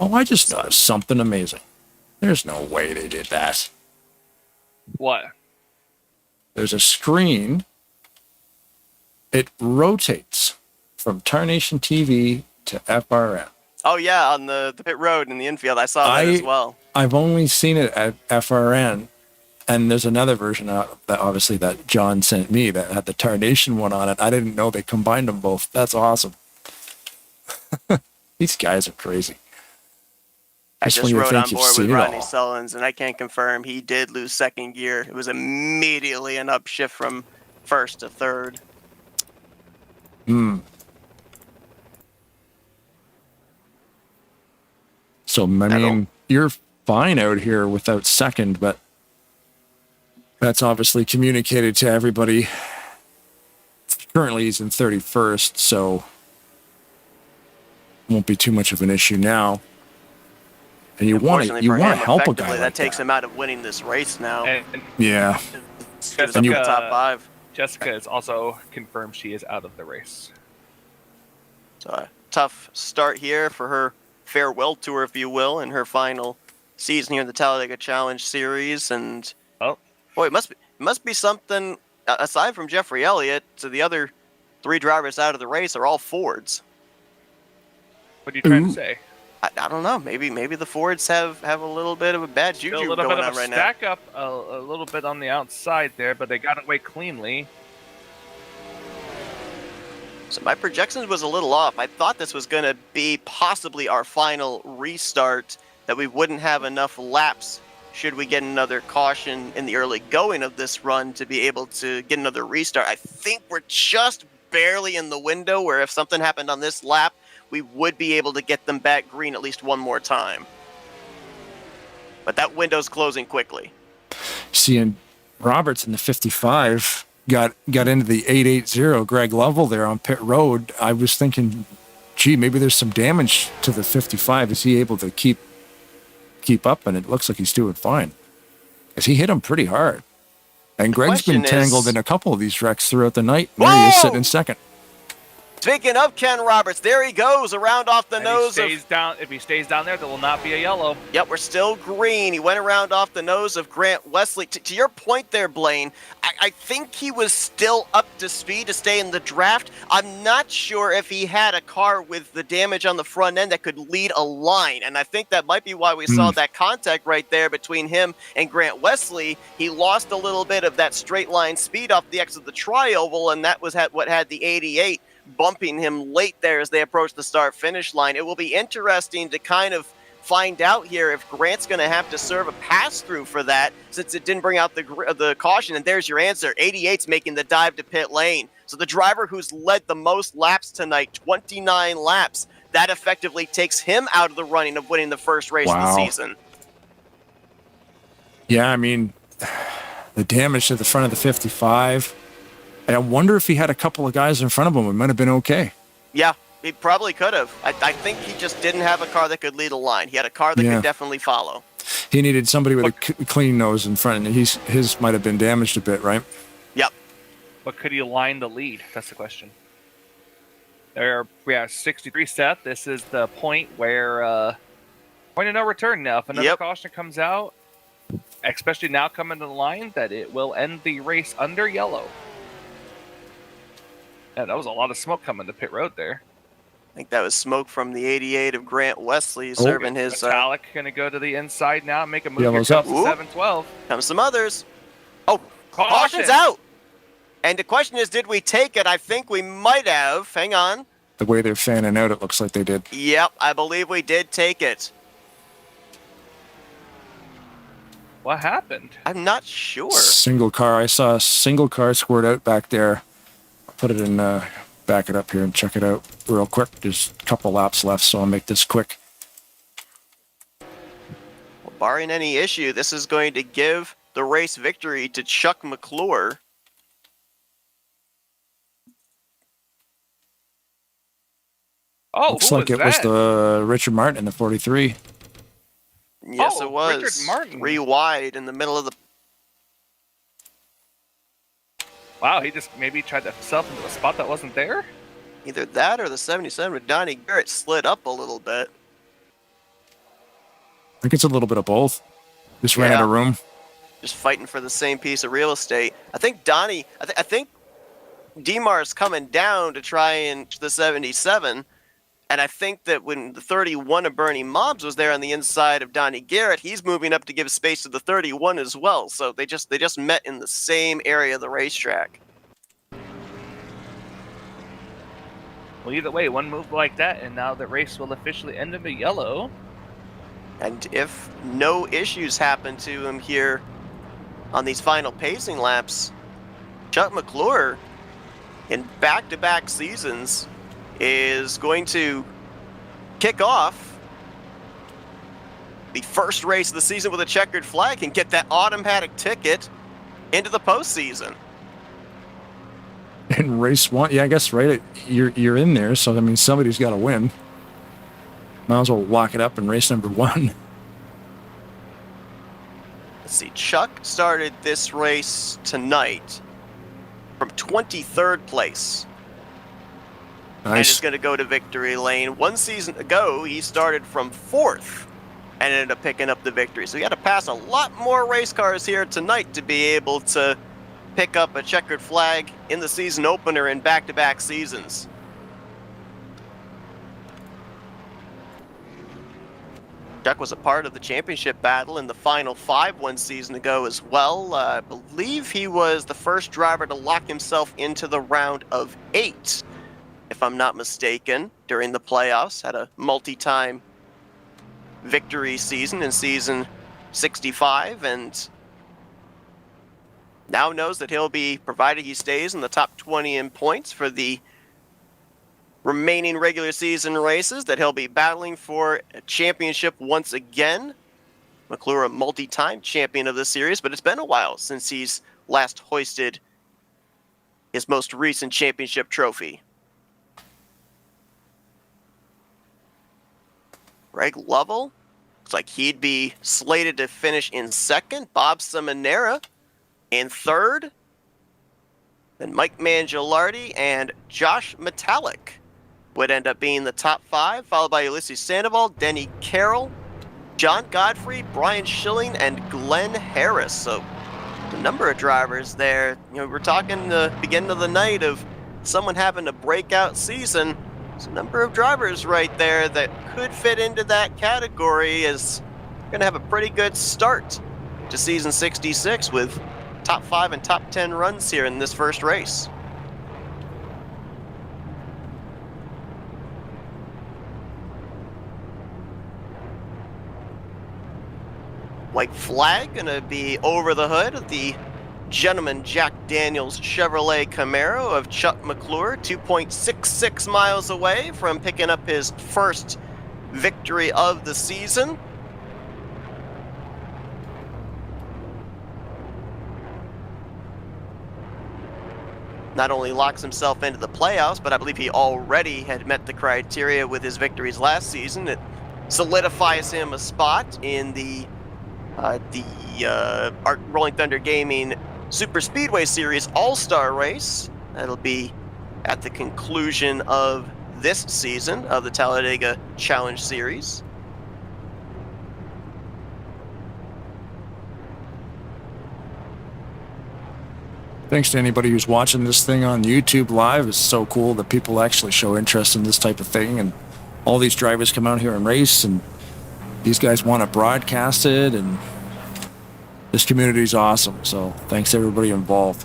Oh, I just thought of something amazing. There's no way they did that. What? There's a screen. It rotates from Tarnation TV to FRN. Oh yeah, on the pit road in the infield, I saw that as well. I've only seen it at FRN, and there's another version that obviously that John sent me that had the Tarnation one on it. I didn't know they combined them both. That's awesome. These guys are crazy. I Just just when you rode think on you've board seen with it Rodney all. Sullins, and I can confirm he did lose second gear. It was immediately an upshift from first to third. So, I mean, you're fine out here without second, but that's obviously communicated to everybody. Currently, he's in 31st, so won't be too much of an issue now. And you want to Unfortunately for him, help a effectively, guy like that takes him out of winning this race now. And Yeah. It's up to the top five. Jessica is also confirmed she is out of the race. So a tough start here for her farewell tour, if you will, in her final season here in the Talladega Challenge Series. And Oh, boy, it must be something aside from Jeffrey Elliott. So the other three drivers out of the race are all Fords. what are you trying to say? I don't know. Maybe the Fords have a little bit of a bad Still juju a little going bit on of a right now. stack up, a little bit on the outside there, but they got it away cleanly. So my projections was a little off. I thought this was going to be possibly our final restart, that we wouldn't have enough laps should we get another caution in the early going of this run to be able to get another restart. I think we're just barely in the window where if something happened on this lap, we would be able to get them back green at least one more time. But that window's closing quickly. Seeing Roberts in the 55 got into the 880 Greg Lovell there on pit road. I was thinking, gee, maybe there's some damage to the 55. Is he able to keep up? And it looks like he's doing fine, because he hit him pretty hard. And Greg's been tangled in a couple of these wrecks throughout the night. There he is, sitting in second. Speaking of Ken Roberts, there he goes around off the And nose of... if he stays down there, there will not be a yellow. Yep, we're still green. He went around off the nose of Grant Wesley. To your point there, Blaine, I think he was still up to speed to stay in the draft. I'm not sure if he had a car with the damage on the front end that could lead a line, and I think that might be why we saw that contact right there between him and Grant Wesley. He lost a little bit of that straight line speed off the exit of the tri-oval, and that was what had the 88 bumping him late there as they approach the start-finish line. It will be interesting to kind of find out here if Grant's going to have to serve a pass-through for that, since it didn't bring out the caution. And there's your answer. 88's making the dive to pit lane. So the driver who's led the most laps tonight, 29 laps, that effectively takes him out of the running of winning the first race of the season. Yeah, I mean, the damage to the front of the 55. I wonder if he had a couple of guys in front of him, it might have been okay. Yeah, he probably could have. I think he just didn't have a car that could lead a line. He had a car that could definitely follow. He needed somebody with a clean nose in front, and his might have been damaged a bit, right? Yep. But could he line the lead? That's the question. We have 63 set. This is the point where point of no return now. If another caution comes out, especially now coming to the line, that it will end the race under yellow. Yeah, that was a lot of smoke coming to pit road there. I think that was smoke from the 88 of Grant Wesley serving his... Metallic going to go to the inside now and make a move here. Comes to 712. Comes some others. Oh, caution's out! And the question is, did we take it? I think we might have. Hang on. The way they're fanning out, it looks like they did. Yep, I believe we did take it. What happened? I'm not sure. Single car. I saw a single car squirt out back there. I'll put it in, back it up here and check it out real quick. There's a couple laps left, so I'll make this quick. Well, barring any issue, this is going to give the race victory to Chuck McClure. Oh, looks like it was the Richard Martin in the 43. Yes, it was. Richard Martin. 3 wide in the middle of the... Wow, he just maybe tried to himself into a spot that wasn't there? Either that or the 77 with Donnie Garrett slid up a little bit. I think it's a little bit of both. Just ran out of room. Just fighting for the same piece of real estate. I think Donnie... I think Demar's coming down to try and the 77... And I think that when the 31 of Bernie Mobbs was there on the inside of Donnie Garrett, he's moving up to give space to the 31 as well. So they just met in the same area of the racetrack. Well, either way, one move like that, and now the race will officially end in the yellow. And if no issues happen to him here on these final pacing laps, Chuck McClure, in back-to-back seasons, is going to kick off the first race of the season with a checkered flag and get that automatic ticket into the postseason. In race 1, yeah, I guess, right, you're in there, so, I mean, somebody's got to win. Might as well lock it up in race number 1. Let's see, Chuck started this race tonight from 23rd place. Nice. And is going to go to victory lane. One season ago, he started from 4th and ended up picking up the victory. So he had to pass a lot more race cars here tonight to be able to pick up a checkered flag in the season opener in back-to-back seasons. Chuck was a part of the championship battle in the Final 5 one season ago as well. I believe he was the first driver to lock himself into the round of 8. If I'm not mistaken, during the playoffs, had a multi-time victory season in season 65, and now knows that he'll be, provided he stays in the top 20 in points for the remaining regular season races, that he'll be battling for a championship once again. McClure, a multi-time champion of the series, but it's been a while since he's last hoisted his most recent championship trophy. Greg Lovell, looks like he'd be slated to finish in 2nd. Bob Seminara in 3rd. Then Mike Mangialardi and Josh Metallic would end up being the top 5, followed by Ulysses Sandoval, Denny Carroll, John Godfrey, Brian Schilling, and Glenn Harris. So a number of drivers there. You know, we're talking the beginning of the night of someone having a breakout season. There's a number of drivers right there that could fit into that category, as we're going to have a pretty good start to season 66 with top 5 and top 10 runs here in this first race. white flag gonna be over the hood of the gentleman Jack Daniels Chevrolet Camaro of Chuck McClure, 2.66 miles away from picking up his first victory of the season. Not only locks himself into the playoffs, but I believe he already had met the criteria with his victories last season. It solidifies him a spot in the Rolling Thunder Gaming Super Speedway Series All-Star Race. That'll be at the conclusion of this season of the Talladega Challenge Series. Thanks to anybody who's watching this thing on YouTube Live. It's so cool that people actually show interest in this type of thing, and all these drivers come out here and race, and these guys want to broadcast it, and this community is awesome. So thanks to everybody involved.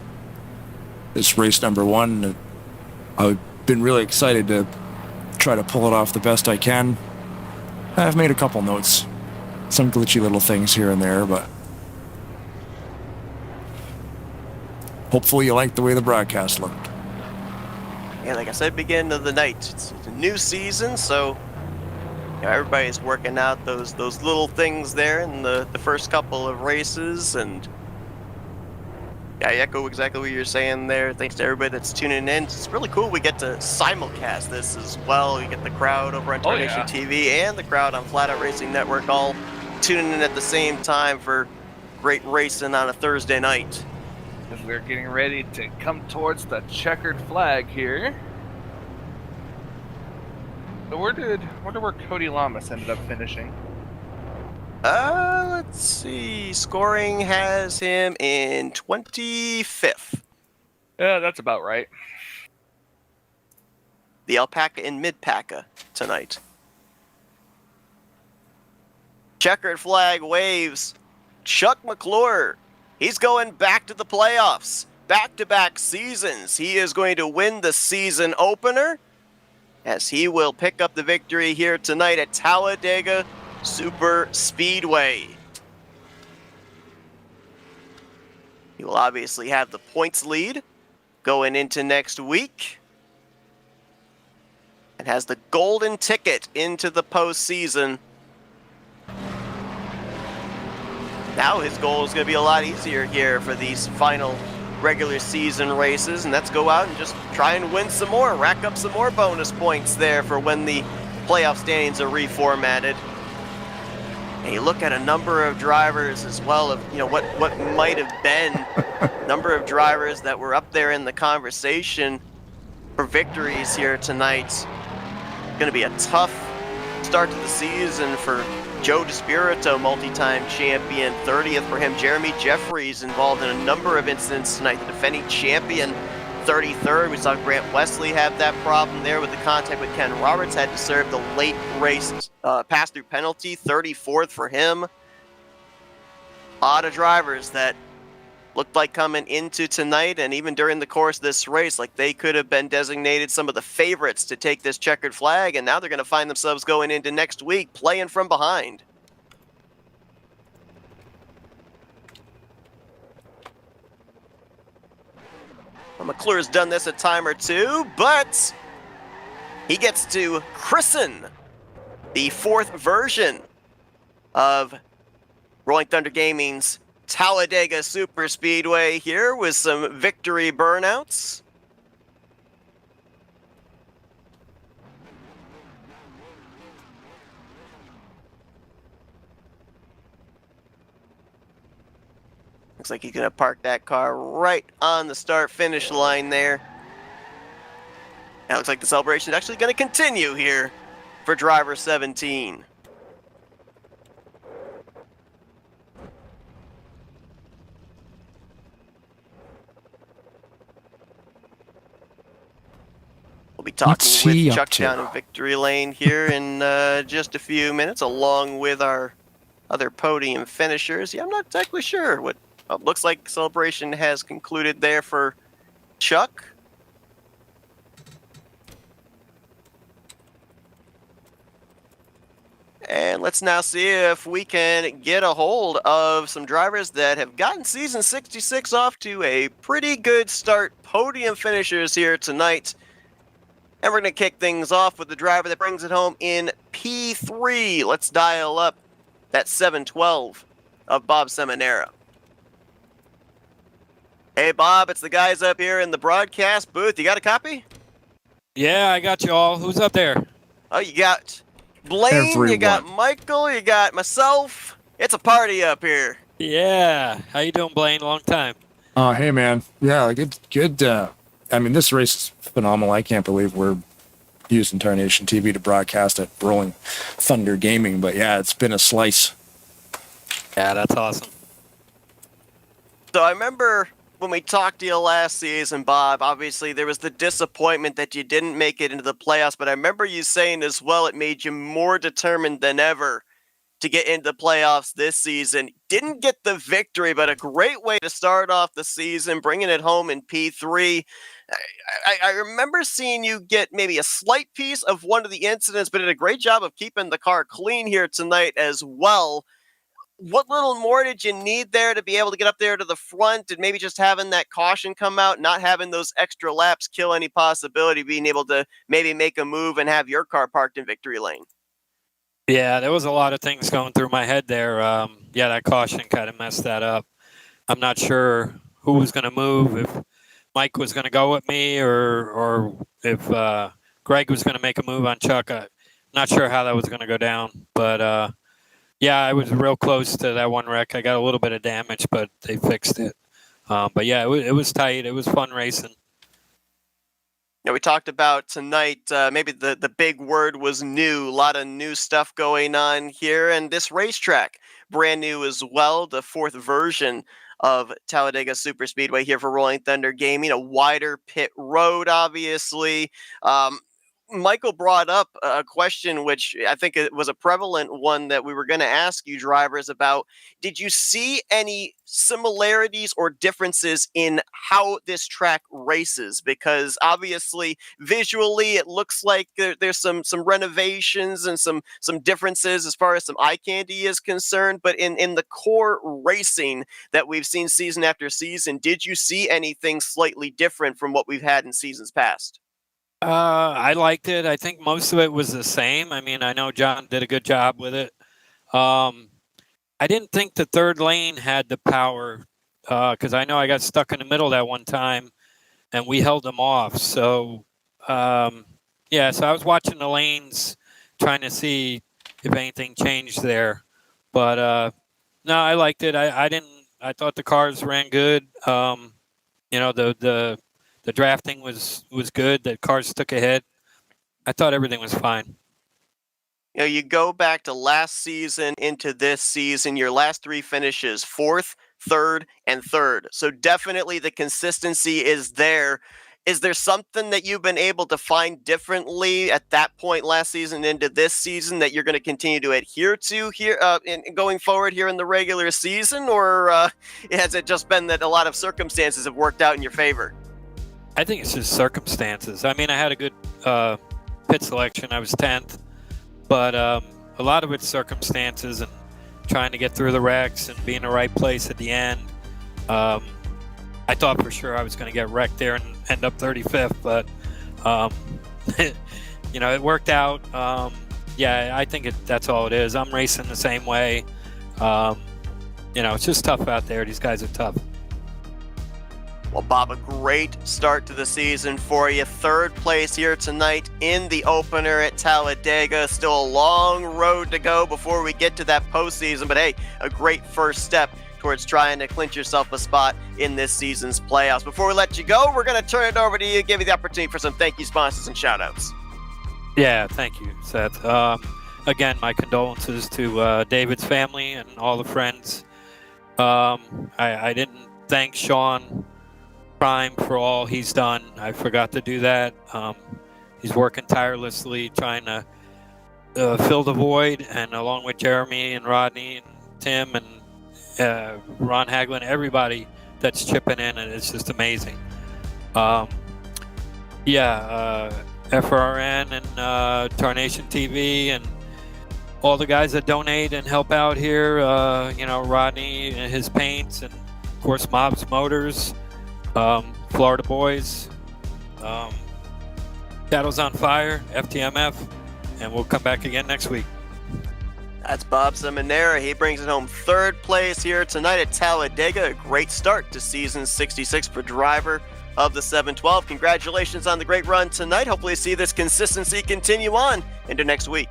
It's race number 1. I've been really excited to try to pull it off the best I can. I've made a couple notes, some glitchy little things here and there, but hopefully you like the way the broadcast looked. Yeah, like I said, beginning of the night. It's a new season, so everybody's working out those little things there in the first couple of races, and I echo exactly what you're saying there. Thanks to everybody that's tuning in. It's really cool we get to simulcast this as well. You get the crowd over on Tarnation TV and the crowd on Flat Out Racing Network all tuning in at the same time for great racing on a Thursday night. As we're getting ready to come towards the checkered flag here. So wonder where Cody Lamas ended up finishing. Let's see. Scoring has him in 25th. Yeah, that's about right. The Alpaca in Mid-Paca tonight. Checkered flag waves. Chuck McClure. He's going back to the playoffs. Back-to-back seasons. He is going to win the season opener, as he will pick up the victory here tonight at Talladega Super Speedway. He will obviously have the points lead going into next week, and has the golden ticket into the postseason. Now his goal is going to be a lot easier here for these final regular season races, and that's go out and just try and win some more, rack up some more bonus points there for when the playoff standings are reformatted. And you look at a number of drivers as well of, what might have been number of drivers that were up there in the conversation for victories here tonight. Going to be a tough start to the season for Joe DeSpirito, multi-time champion, 30th for him. Jeremy Jeffries involved in a number of incidents tonight, the defending champion, 33rd. We saw Grant Wesley have that problem there with the contact with Ken Roberts, had to serve the late race pass-through penalty, 34th for him. A lot of drivers that looked like coming into tonight and even during the course of this race, like they could have been designated some of the favorites to take this checkered flag, and now they're going to find themselves going into next week playing from behind. Well, McClure's done this a time or two, but he gets to christen the 4th version of Rolling Thunder Gaming's Talladega Super Speedway here with some victory burnouts. Looks like he's going to park that car right on the start-finish line there. Now it looks like the celebration is actually going to continue here for driver 17. We'll be talking with Chuck down in victory lane here in just a few minutes, along with our other podium finishers. Yeah, I'm not exactly sure what looks like celebration has concluded there for Chuck. And let's now see if we can get a hold of some drivers that have gotten season 66 off to a pretty good start. Podium finishers here tonight. And we're going to kick things off with the driver that brings it home in P3. Let's dial up that 712 of Bob Seminara. Hey, Bob, it's the guys up here in the broadcast booth. You got a copy? Yeah, I got you all. Who's up there? Oh, you got Blaine, Everyone. you got Michael, you got myself. It's a party up here. Yeah. How you doing, Blaine? Long time. Oh, hey, man. Yeah, good. I mean, this race is phenomenal. I can't believe we're using Tarnation TV to broadcast at Rolling Thunder Gaming. But yeah, it's been a slice. Yeah, that's awesome. So I remember when we talked to you last season, Bob, obviously there was the disappointment that you didn't make it into the playoffs, but I remember you saying as well it made you more determined than ever to get into the playoffs this season. Didn't get the victory, but a great way to start off the season, bringing it home in P3. I remember seeing you get maybe a slight piece of one of the incidents, but did a great job of keeping the car clean here tonight as well. What little more did you need there to be able to get up there to the front, and maybe just having that caution come out, not having those extra laps kill any possibility of being able to maybe make a move and have your car parked in victory lane? Yeah, there was a lot of things going through my head there. Yeah, that caution kind of messed that up. I'm not sure who was going to move, if Mike was going to go with me or if Greg was going to make a move on Chuck. I'm not sure how that was going to go down, but yeah, I was real close to that one wreck. I got a little bit of damage, but they fixed it. But yeah, it was tight. It was fun racing. Yeah, we talked about tonight, maybe the big word was new. A lot of new stuff going on here. And this racetrack, brand new as well. The fourth version of Talladega Superspeedway here for Rolling Thunder Gaming. A wider pit road, obviously. Michael brought up a question, which I think it was a prevalent one that we were going to ask you drivers about. Did you see any similarities or differences in how this track races? Because obviously, visually, it looks like there's some renovations and some differences as far as some eye candy is concerned. But in the core racing that we've seen season after season, did you see anything slightly different from what we've had in seasons past? I liked it. I think most of it was the same. I mean, I know John did a good job with it. I didn't think the third lane had the power because I know I got stuck in the middle that one time and we held them off. So, yeah, so I was watching the lanes trying to see if anything changed there. But, no, I liked it. I thought the cars ran good. You know, the drafting was good. The cars took ahead. I thought everything was fine. You know, you go back to last season into this season, your last three finishes, fourth, third, and third. So definitely the consistency is there. Is there something that you've been able to find differently at that point last season into this season that you're going to continue to adhere to here in going forward here in the regular season? Or has it just been that a lot of circumstances have worked out in your favor? I think it's just circumstances. I mean, I had a good pit selection. I was 10th. But a lot of it's circumstances and trying to get through the wrecks and be in the right place at the end. I thought for sure I was going to get wrecked there and end up 35th. But, you know, it worked out. Yeah, I think that's all it is. I'm racing the same way. You know, it's just tough out there. These guys are tough. Well, Bob, a great start to the season for you. Third place here tonight in the opener at Talladega. Still a long road to go before we get to that postseason. But hey, a great first step towards trying to clinch yourself a spot in this season's playoffs. Before we let you go, we're going to turn it over to you, give you the opportunity for some thank you sponsors and shout outs. Yeah, thank you, Seth. Again, my condolences to David's family and all the friends. I didn't thank Sean Prime for all he's done. I forgot to do that. He's working tirelessly trying to fill the void, and along with Jeremy and Rodney and Tim and Ron Haglin, everybody that's chipping in, and it's just amazing. FRN and Tarnation TV and all the guys that donate and help out here. Rodney and his paints, and of course Mobs Motors, Florida Boys, Battles on Fire, FTMF, and we'll come back again next week. That's Bob Seminara. He brings it home third place here tonight at Talladega. A great start to season 66 for driver of the 712. Congratulations on the great run tonight. Hopefully see this consistency continue on into next week.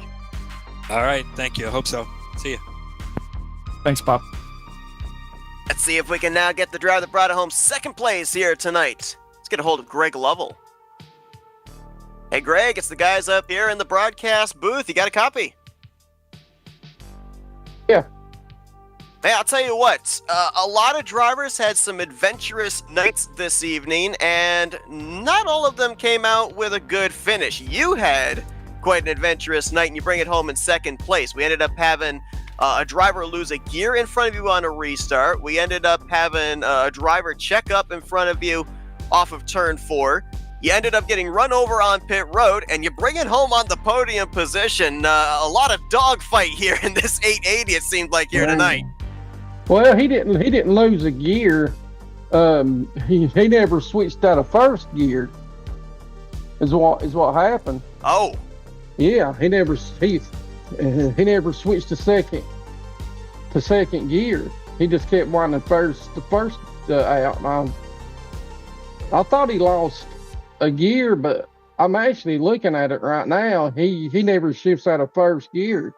All right. Thank you. I hope so. See you. Thanks, Bob. Let's see if we can now get the driver that brought it home second place here tonight. Let's get a hold of Greg Lovell. Hey, Greg, it's the guys up here in the broadcast booth. You got a copy? Yeah. Hey, I'll tell you what, a lot of drivers had some adventurous nights this evening, and not all of them came out with a good finish. You had quite an adventurous night, and you bring it home in second place. We ended up having a driver lose a gear in front of you on a restart. We ended up having a driver check up in front of you off of turn 4. You ended up getting run over on pit road, and you bring it home on the podium position. A lot of dogfight here in this 880, it seemed like, here tonight. Well, he didn't lose a gear. He never switched out of first gear. Is what happened. Oh. Yeah, he never switched to second gear. He just kept winding the first out. I thought he lost a gear, but I'm actually looking at it right now. He never shifts out of first gear.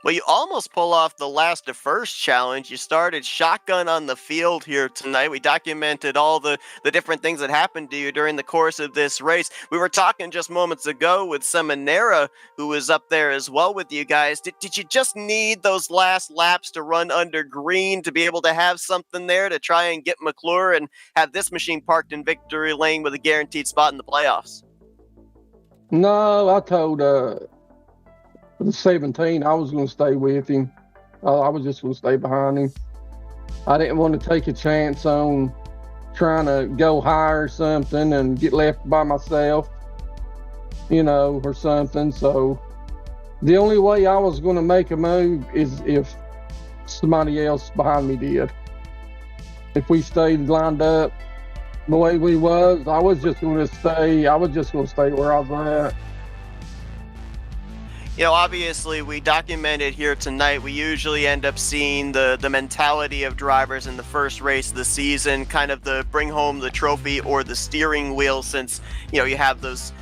Well, you almost pull off the last to first challenge. You started shotgun on the field here tonight. We documented all the different things that happened to you during the course of this race. We were talking just moments ago with Seminara, who was up there as well with you guys. Did you just need those last laps to run under green to be able to have something there to try and get McClure and have this machine parked in victory lane with a guaranteed spot in the playoffs? No, I told the 17, I was going to stay with him. I was just going to stay behind him. I didn't want to take a chance on trying to go higher or something and get left by myself, or something. So the only way I was going to make a move is if somebody else behind me did. If we stayed lined up the way we was, I was just going to stay where I was at. Obviously, we documented here tonight, we usually end up seeing the mentality of drivers in the first race of the season, kind of the bring home the trophy or the steering wheel, since, you have those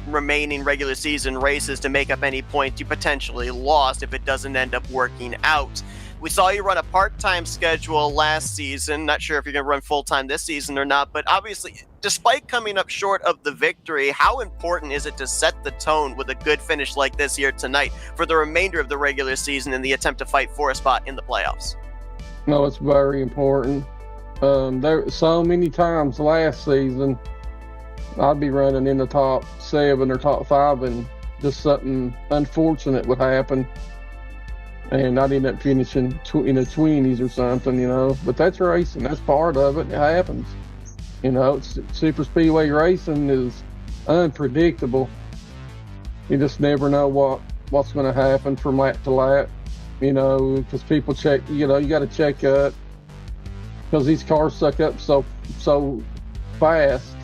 remaining regular season races to make up any points you potentially lost if it doesn't end up working out. We saw you run a part-time schedule last season. Not sure if you're going to run full-time this season or not, but obviously, despite coming up short of the victory, how important is it to set the tone with a good finish like this here tonight for the remainder of the regular season in the attempt to fight for a spot in the playoffs? No, it's very important. There so many times last season, I'd be running in the top 7 or top 5, and just something unfortunate would happen. And I'd end up finishing in the 20s or something, But that's racing. That's part of it. It happens. Super speedway racing is unpredictable. You just never know what's going to happen from lap to lap, because people check, you got to check up because these cars suck up so fast.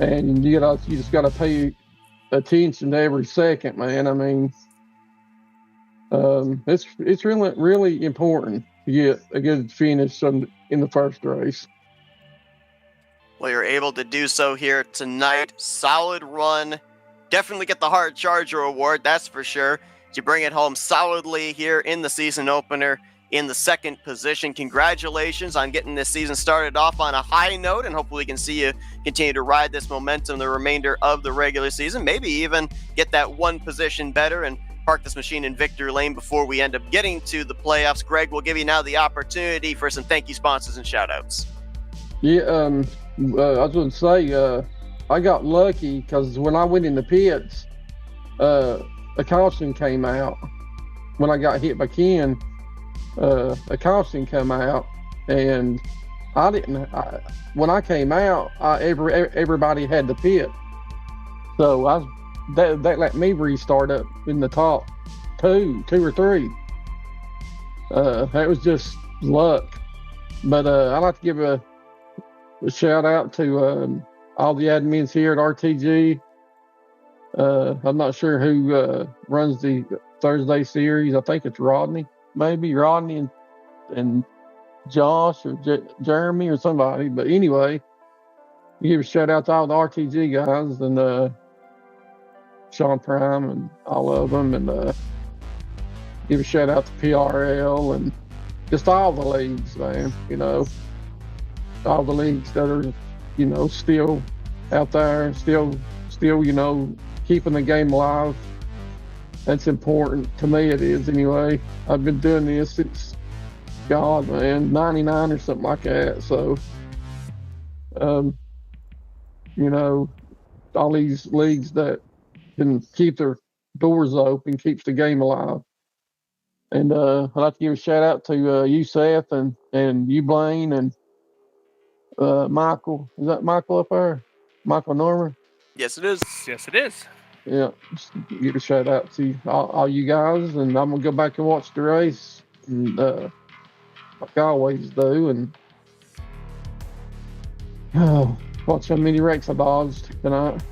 And you just got to pay attention to every second, man. I mean, it's really, really important to get a good finish in the first race. Well, you're able to do so here tonight. Solid run. Definitely get the Hard Charger Award, that's for sure. You bring it home solidly here in the season opener in the second position. Congratulations on getting this season started off on a high note, and hopefully we can see you continue to ride this momentum the remainder of the regular season. Maybe even get that one position better and park this machine in victory lane before we end up getting to the playoffs. Greg, we'll give you now the opportunity for some thank you sponsors and shout outs. Yeah, I was going to say, I got lucky because when I went in the pits, a caution came out. When I got hit by Ken, a caution came out, and when I came out, everybody had the pit. So that let me restart up in the top two or three. That was just luck. But I'd like to give a shout out to all the admins here at RTG. I'm not sure who runs the Thursday series. I think it's Rodney, maybe Rodney and Josh or Jeremy or somebody. But anyway, give a shout out to all the RTG guys and Sean Prime and all of them, and give a shout out to PRL and just all the leagues, man. You know, all the leagues that are, you know, still out there, still, you know, keeping the game alive. That's important to me. It is anyway. I've been doing this since, God, man, 99 or something like that. So, you know, all these leagues that can keep their doors open, keeps the game alive. And I'd like to give a shout out to you, Seth, and you, Blaine, and Michael. Is that Michael up there? Michael Norman? Yes, it is. Yes, it is. Yeah, just give a shout out to all you guys, and I'm gonna go back and watch the race, and like I always do, and watch how many wrecks I dodged tonight.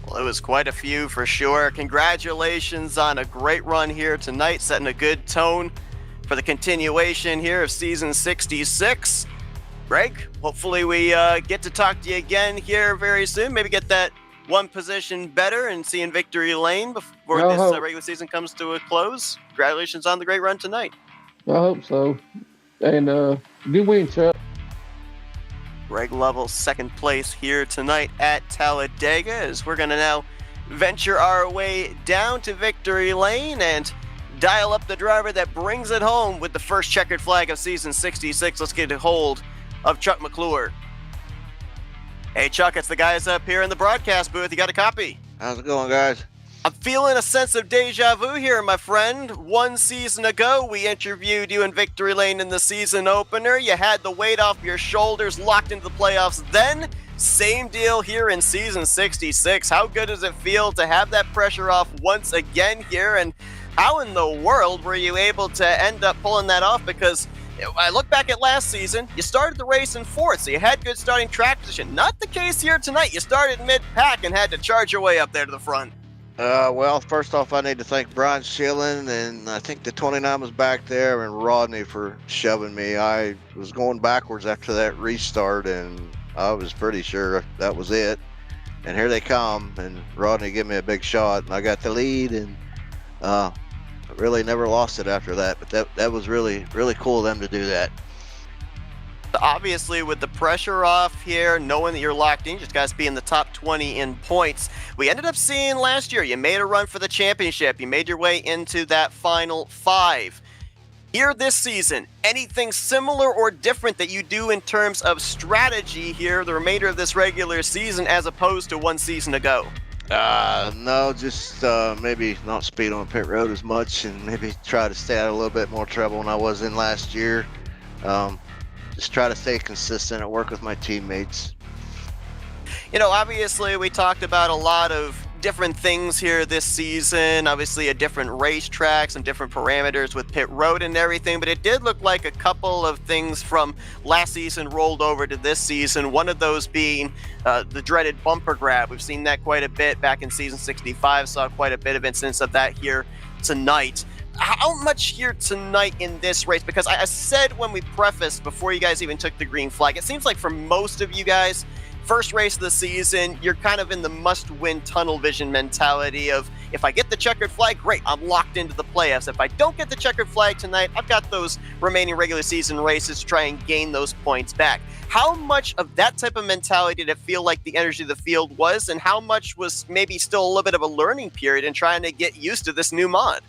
Well, it was quite a few for sure. Congratulations on a great run here tonight, setting a good tone for the continuation here of season 66. Greg, hopefully we get to talk to you again here very soon. Maybe get that one position better and see in victory lane before this regular season comes to a close. Congratulations on the great run tonight. I hope so. And good win, Chuck. Greg Lovell, second place here tonight at Talladega, as we're going to now venture our way down to victory lane and dial up the driver that brings it home with the first checkered flag of season 66. Let's get a hold of Chuck McClure. Hey, Chuck, it's the guys up here in the broadcast booth. You got a copy? How's it going, guys? I'm feeling a sense of deja vu here, my friend. One season ago, we interviewed you in Victory Lane in the season opener. You had the weight off your shoulders, locked into the playoffs then. Same deal here in season 66. How good does it feel to have that pressure off once again here? And how in the world were you able to end up pulling that off? Because I look back at last season, you started the race in fourth, so you had good starting track position. Not the case here tonight. You started mid-pack and had to charge your way up there to the front. Well, first off, I need to thank Brian Schilling, and I think the 29 was back there, and Rodney for shoving me. I was going backwards after that restart, and I was pretty sure that was it. And here they come, and Rodney gave me a big shot, and I got the lead, and I really never lost it after that. But that was really, really cool of them to do that. Obviously, with the pressure off here, knowing that you're locked in, you just got to be in the top 20 in points. We ended up seeing last year, you made a run for the championship. You made your way into that final five. Here this season, anything similar or different that you do in terms of strategy here, the remainder of this regular season, as opposed to one season ago? No, just maybe not speed on pit road as much, and maybe try to stay out of a little bit more trouble than I was in last year. Just try to stay consistent and work with my teammates. You know, obviously we talked about a lot of different things here this season, obviously a different racetrack, some different parameters with pit road and everything, but it did look like a couple of things from last season rolled over to this season, one of those being the dreaded bumper grab. We've seen that quite a bit back in season 65, saw quite a bit of incidents of that here tonight. How much here tonight in this race? Because I said when we prefaced, before you guys even took the green flag, it seems like for most of you guys, first race of the season, you're kind of in the must-win tunnel vision mentality of, if I get the checkered flag, great, I'm locked into the playoffs. If I don't get the checkered flag tonight, I've got those remaining regular season races to try and gain those points back. How much of that type of mentality did it feel like the energy of the field was, and how much was maybe still a little bit of a learning period in trying to get used to this new mod?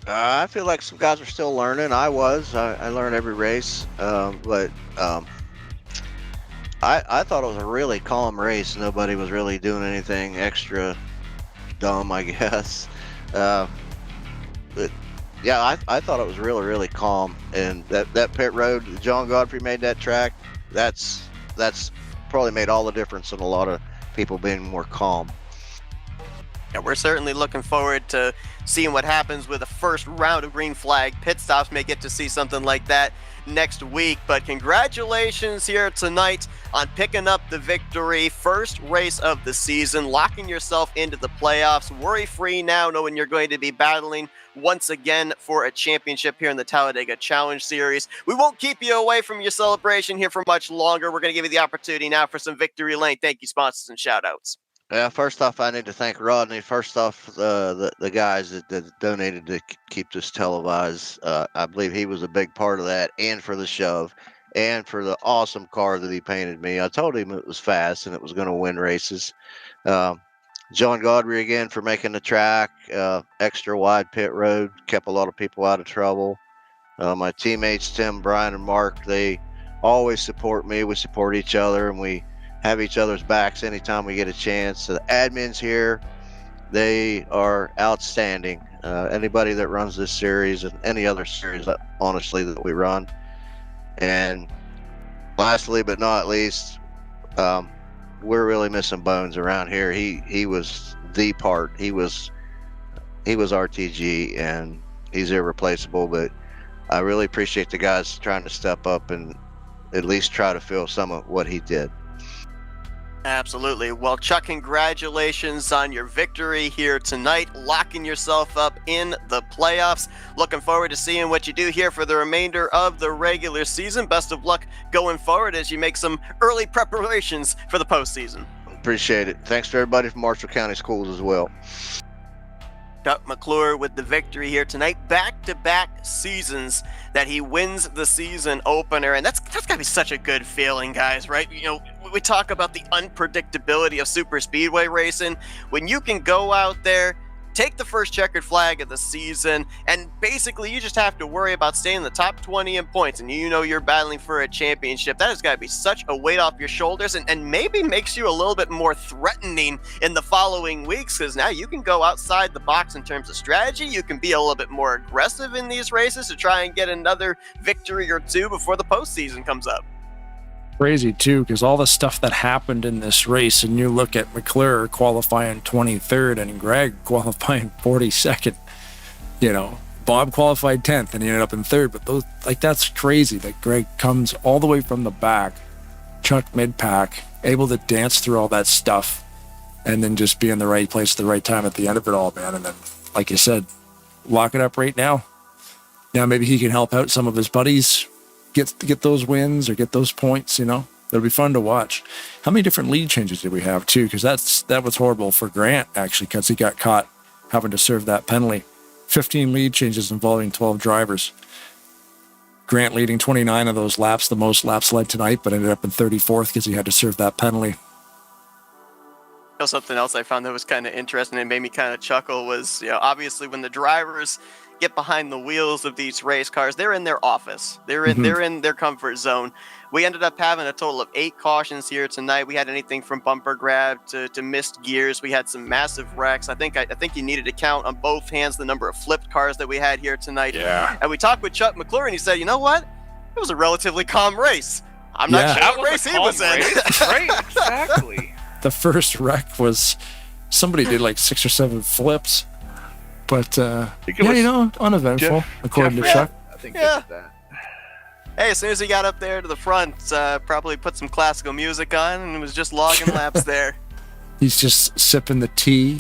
I feel like some guys are still learning. I learn every race, but I thought it was a really calm race. Nobody was really doing anything extra dumb, I guess. But yeah, I thought it was really, really calm. And that pit road, John Godfrey made that track. That's probably made all the difference in a lot of people being more calm. Yeah, we're certainly looking forward to seeing what happens with the first round of green flag pit stops. May get to see something like that next week, but congratulations here tonight on picking up the victory. First race of the season, locking yourself into the playoffs, worry-free now, knowing you're going to be battling once again for a championship here in the Talladega Challenge Series. We won't keep you away from your celebration here for much longer. We're going to give you the opportunity now for some victory lane. Thank you, sponsors, and shout-outs. Yeah, first off, I need to thank Rodney. First off, the guys that donated to keep this televised. I believe he was a big part of that, and for the shove, and for the awesome car that he painted me. I told him it was fast and it was going to win races. John Gaudry again for making the track extra wide pit road, kept a lot of people out of trouble. My teammates Tim, Brian, and Mark, they always support me. We support each other, and we have each other's backs anytime we get a chance. The admins here, they are outstanding. Anybody that runs this series and any other series, honestly, that we run. And lastly, but not least, we're really missing Bones around here. He was the part. He was RTG, and he's irreplaceable. But I really appreciate the guys trying to step up and at least try to fill some of what he did. Absolutely. Well, Chuck, congratulations on your victory here tonight, locking yourself up in the playoffs. Looking forward to seeing what you do here for the remainder of the regular season. Best of luck going forward as you make some early preparations for the postseason. Appreciate it. Thanks to everybody from Marshall County Schools as well. Chuck McClure with the victory here tonight. Back-to-back seasons that he wins the season opener, and that's got to be such a good feeling, guys, right? You know, we talk about the unpredictability of super speedway racing. When you can go out there, take the first checkered flag of the season, and basically you just have to worry about staying in the top 20 in points, and you know you're battling for a championship. That has got to be such a weight off your shoulders, and maybe makes you a little bit more threatening in the following weeks, because now you can go outside the box in terms of strategy. You can be a little bit more aggressive in these races to try and get another victory or two before the postseason comes up. Crazy too, because all the stuff that happened in this race, and you look at McClure qualifying 23rd and Greg qualifying 42nd. You know, Bob qualified 10th and he ended up in 3rd, but those, like, that's crazy that Greg comes all the way from the back, Chuck mid-pack, able to dance through all that stuff, and then just be in the right place at the right time at the end of it all, man. And then, like you said, lock it up right now. Now maybe he can help out some of his buddies get those wins or get those points, you know. It'll be fun to watch. How many different lead changes did we have too? Because that was horrible for Grant, actually, because he got caught having to serve that penalty. 15 lead changes involving 12 drivers. Grant leading 29 of those laps, the most laps led tonight, but ended up in 34th because he had to serve that penalty. You know, something else I found that was kind of interesting and made me kind of chuckle was, you know, obviously when the drivers get behind the wheels of these race cars, they're in their office. They're in their comfort zone. We ended up having a total of 8 cautions here tonight. We had anything from bumper grab to missed gears. We had some massive wrecks. I think you needed to count on both hands the number of flipped cars that we had here tonight. Yeah. And we talked with Chuck McClure, and he said, you know what? It was a relatively calm race. I'm not sure what race he was in. Right, exactly. The first wreck was somebody did like 6 or 7 flips. But, you know, uneventful, according to Chuck. I think that. Hey, as soon as he got up there to the front, probably put some classical music on and was just logging laps there. He's just sipping the tea.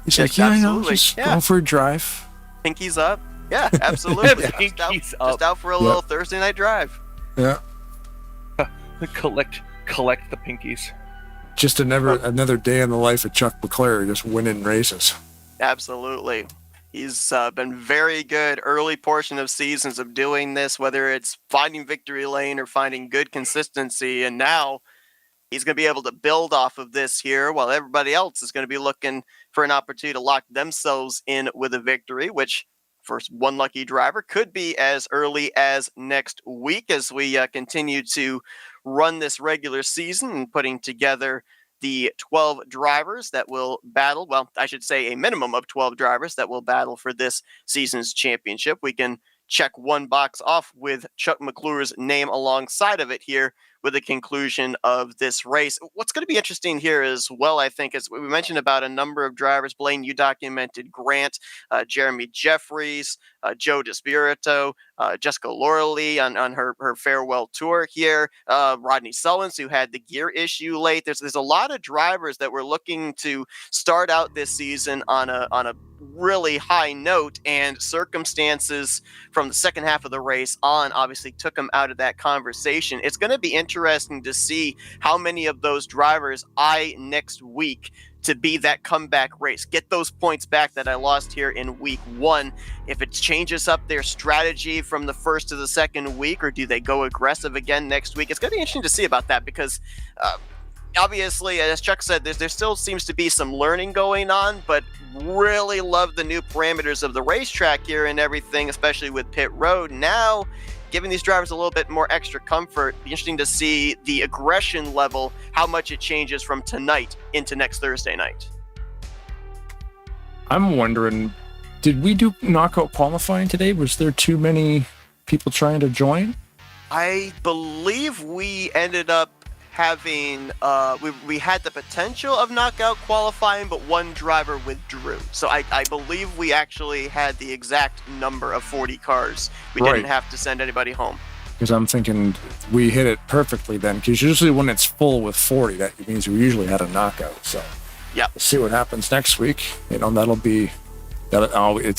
He's like, just going for a drive. Pinkies up. Yeah, absolutely. Pinkies up. Just out for a little Thursday night drive. Yeah. Collect the pinkies. Just another day in the life of Chuck McClure, just winning races. Absolutely. He's been very good early portion of seasons of doing this, whether it's finding victory lane or finding good consistency. And now he's going to be able to build off of this here while everybody else is going to be looking for an opportunity to lock themselves in with a victory, which for one lucky driver could be as early as next week as we continue to run this regular season and putting together the 12 drivers that will battle. Well, I should say a minimum of 12 drivers that will battle for this season's championship. We can check one box off with Chuck McClure's name alongside of it here with the conclusion of this race. What's going to be interesting here as well, I think, is we mentioned about a number of drivers. Blaine, you documented Grant, Jeremy Jeffries, Joe DeSpirito, Jessica Lauralee on her farewell tour here, Rodney Sullins, who had the gear issue late. There's a lot of drivers that were looking to start out this season on a really high note, and circumstances from the second half of the race on obviously took them out of that conversation. It's going to be interesting to see how many of those drivers eye next week to be that comeback race, get those points back that I lost here in week one. If it changes up their strategy from the first to the second week, or do they go aggressive again next week? It's going to be interesting to see about that, because obviously, as Chuck said, there still seems to be some learning going on, but really love the new parameters of the racetrack here and everything, especially with pit road. Now, giving these drivers a little bit more extra comfort. Be interesting to see the aggression level, how much it changes from tonight into next Thursday night. I'm wondering, did we do knockout qualifying today? Was there too many people trying to join? I believe we ended up having we had the potential of knockout qualifying, but one driver withdrew. So I believe we actually had the exact number of 40 cars. We didn't have to send anybody home. Because I'm thinking we hit it perfectly then, because usually when it's full with 40, that means we usually had a knockout. So yeah, we'll see what happens next week. It's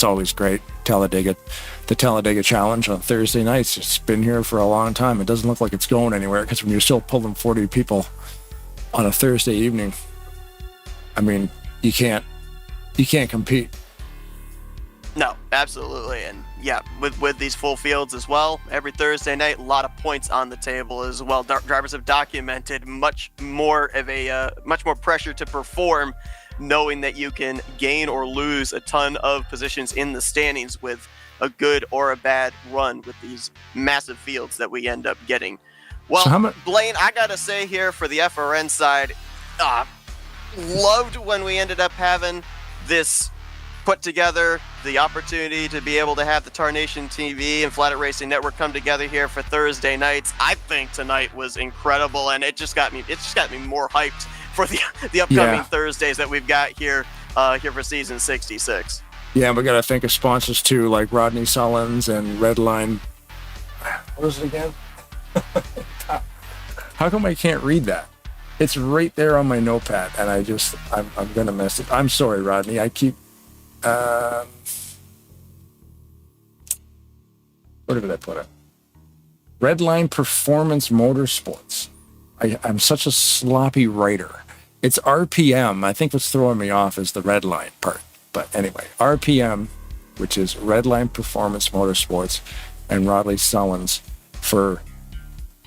always great. The Talladega Challenge on Thursday nights. It's been here for a long time. It doesn't look like it's going anywhere, because when you're still pulling 40 people on a Thursday evening, I mean, you can't compete. No, absolutely. And yeah, with these full fields as well, every Thursday night, a lot of points on the table as well. Drivers have documented much more pressure to perform, knowing that you can gain or lose a ton of positions in the standings with a good or a bad run with these massive fields that we end up getting. Well, so Blaine, I gotta say here for the FRN side, loved when we ended up having this put together, the opportunity to be able to have the Tarnation TV and Flat Out Racing Network come together here for Thursday nights. I think tonight was incredible, and it just got me more hyped for the upcoming Thursdays that we've got here for season 66. Yeah, we got to think of sponsors too, like Rodney Sullins and Redline. What was it again? How come I can't read that? It's right there on my notepad, and I'm gonna miss it. I'm sorry, Rodney. I keep. Where did I put it? Redline Performance Motorsports. I'm such a sloppy writer. It's RPM. I think what's throwing me off is the Redline part. But anyway, RPM, which is Redline Performance Motorsports, and Rodney Sullins for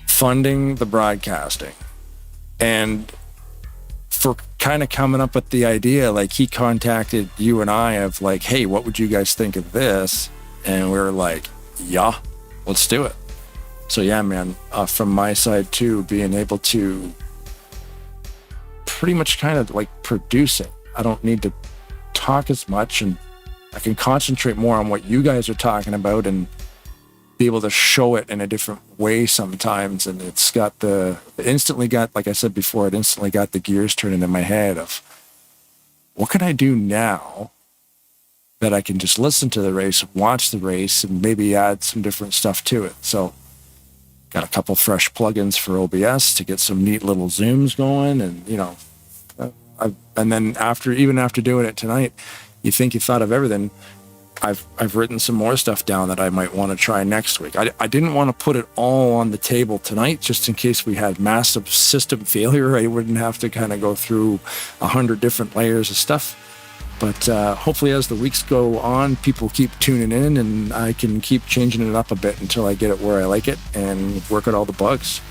funding the broadcasting. And for kind of coming up with the idea, like he contacted you and I of like, hey, what would you guys think of this? And we were like, yeah, let's do it. So yeah, man, from my side too, being able to pretty much kind of like produce it. I don't need to talk as much, and I can concentrate more on what you guys are talking about and be able to show it in a different way sometimes. And it's got like I said before, it instantly got the gears turning in my head of what can I do now that I can just listen to the race, watch the race, and maybe add some different stuff to it. So got a couple fresh plugins for OBS to get some neat little zooms going, and and then after doing it tonight, you think you thought of everything. I've written some more stuff down that I might want to try next week. I didn't want to put it all on the table tonight, just in case we had massive system failure. I wouldn't have to kind of go through 100 different layers of stuff. But hopefully as the weeks go on, people keep tuning in, and I can keep changing it up a bit until I get it where I like it and work out all the bugs.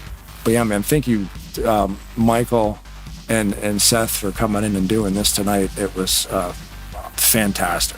But yeah, man, thank you, Michael and Seth, for coming in and doing this tonight. It was fantastic.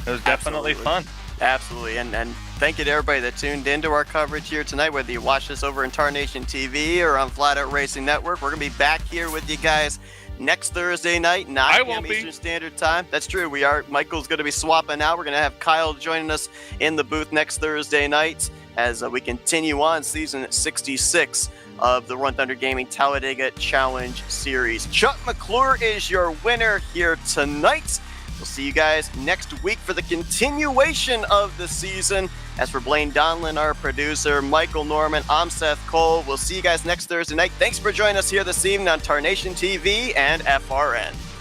It was definitely fun. Absolutely. And thank you to everybody that tuned into our coverage here tonight, whether you watch this over in Tarnation TV or on Flat Out Racing Network. We're going to be back here with you guys next Thursday night, 9 p.m. Eastern Standard Time. That's true. We are. Michael's going to be swapping out. We're going to have Kyle joining us in the booth next Thursday night. as we continue on season 66 of the Run Thunder Gaming Talladega Challenge Series. Chuck McClure is your winner here tonight. We'll see you guys next week for the continuation of the season. As for Blaine Donlin, our producer, Michael Norman, I'm Seth Cole. We'll see you guys next Thursday night. Thanks for joining us here this evening on Tarnation TV and FRN.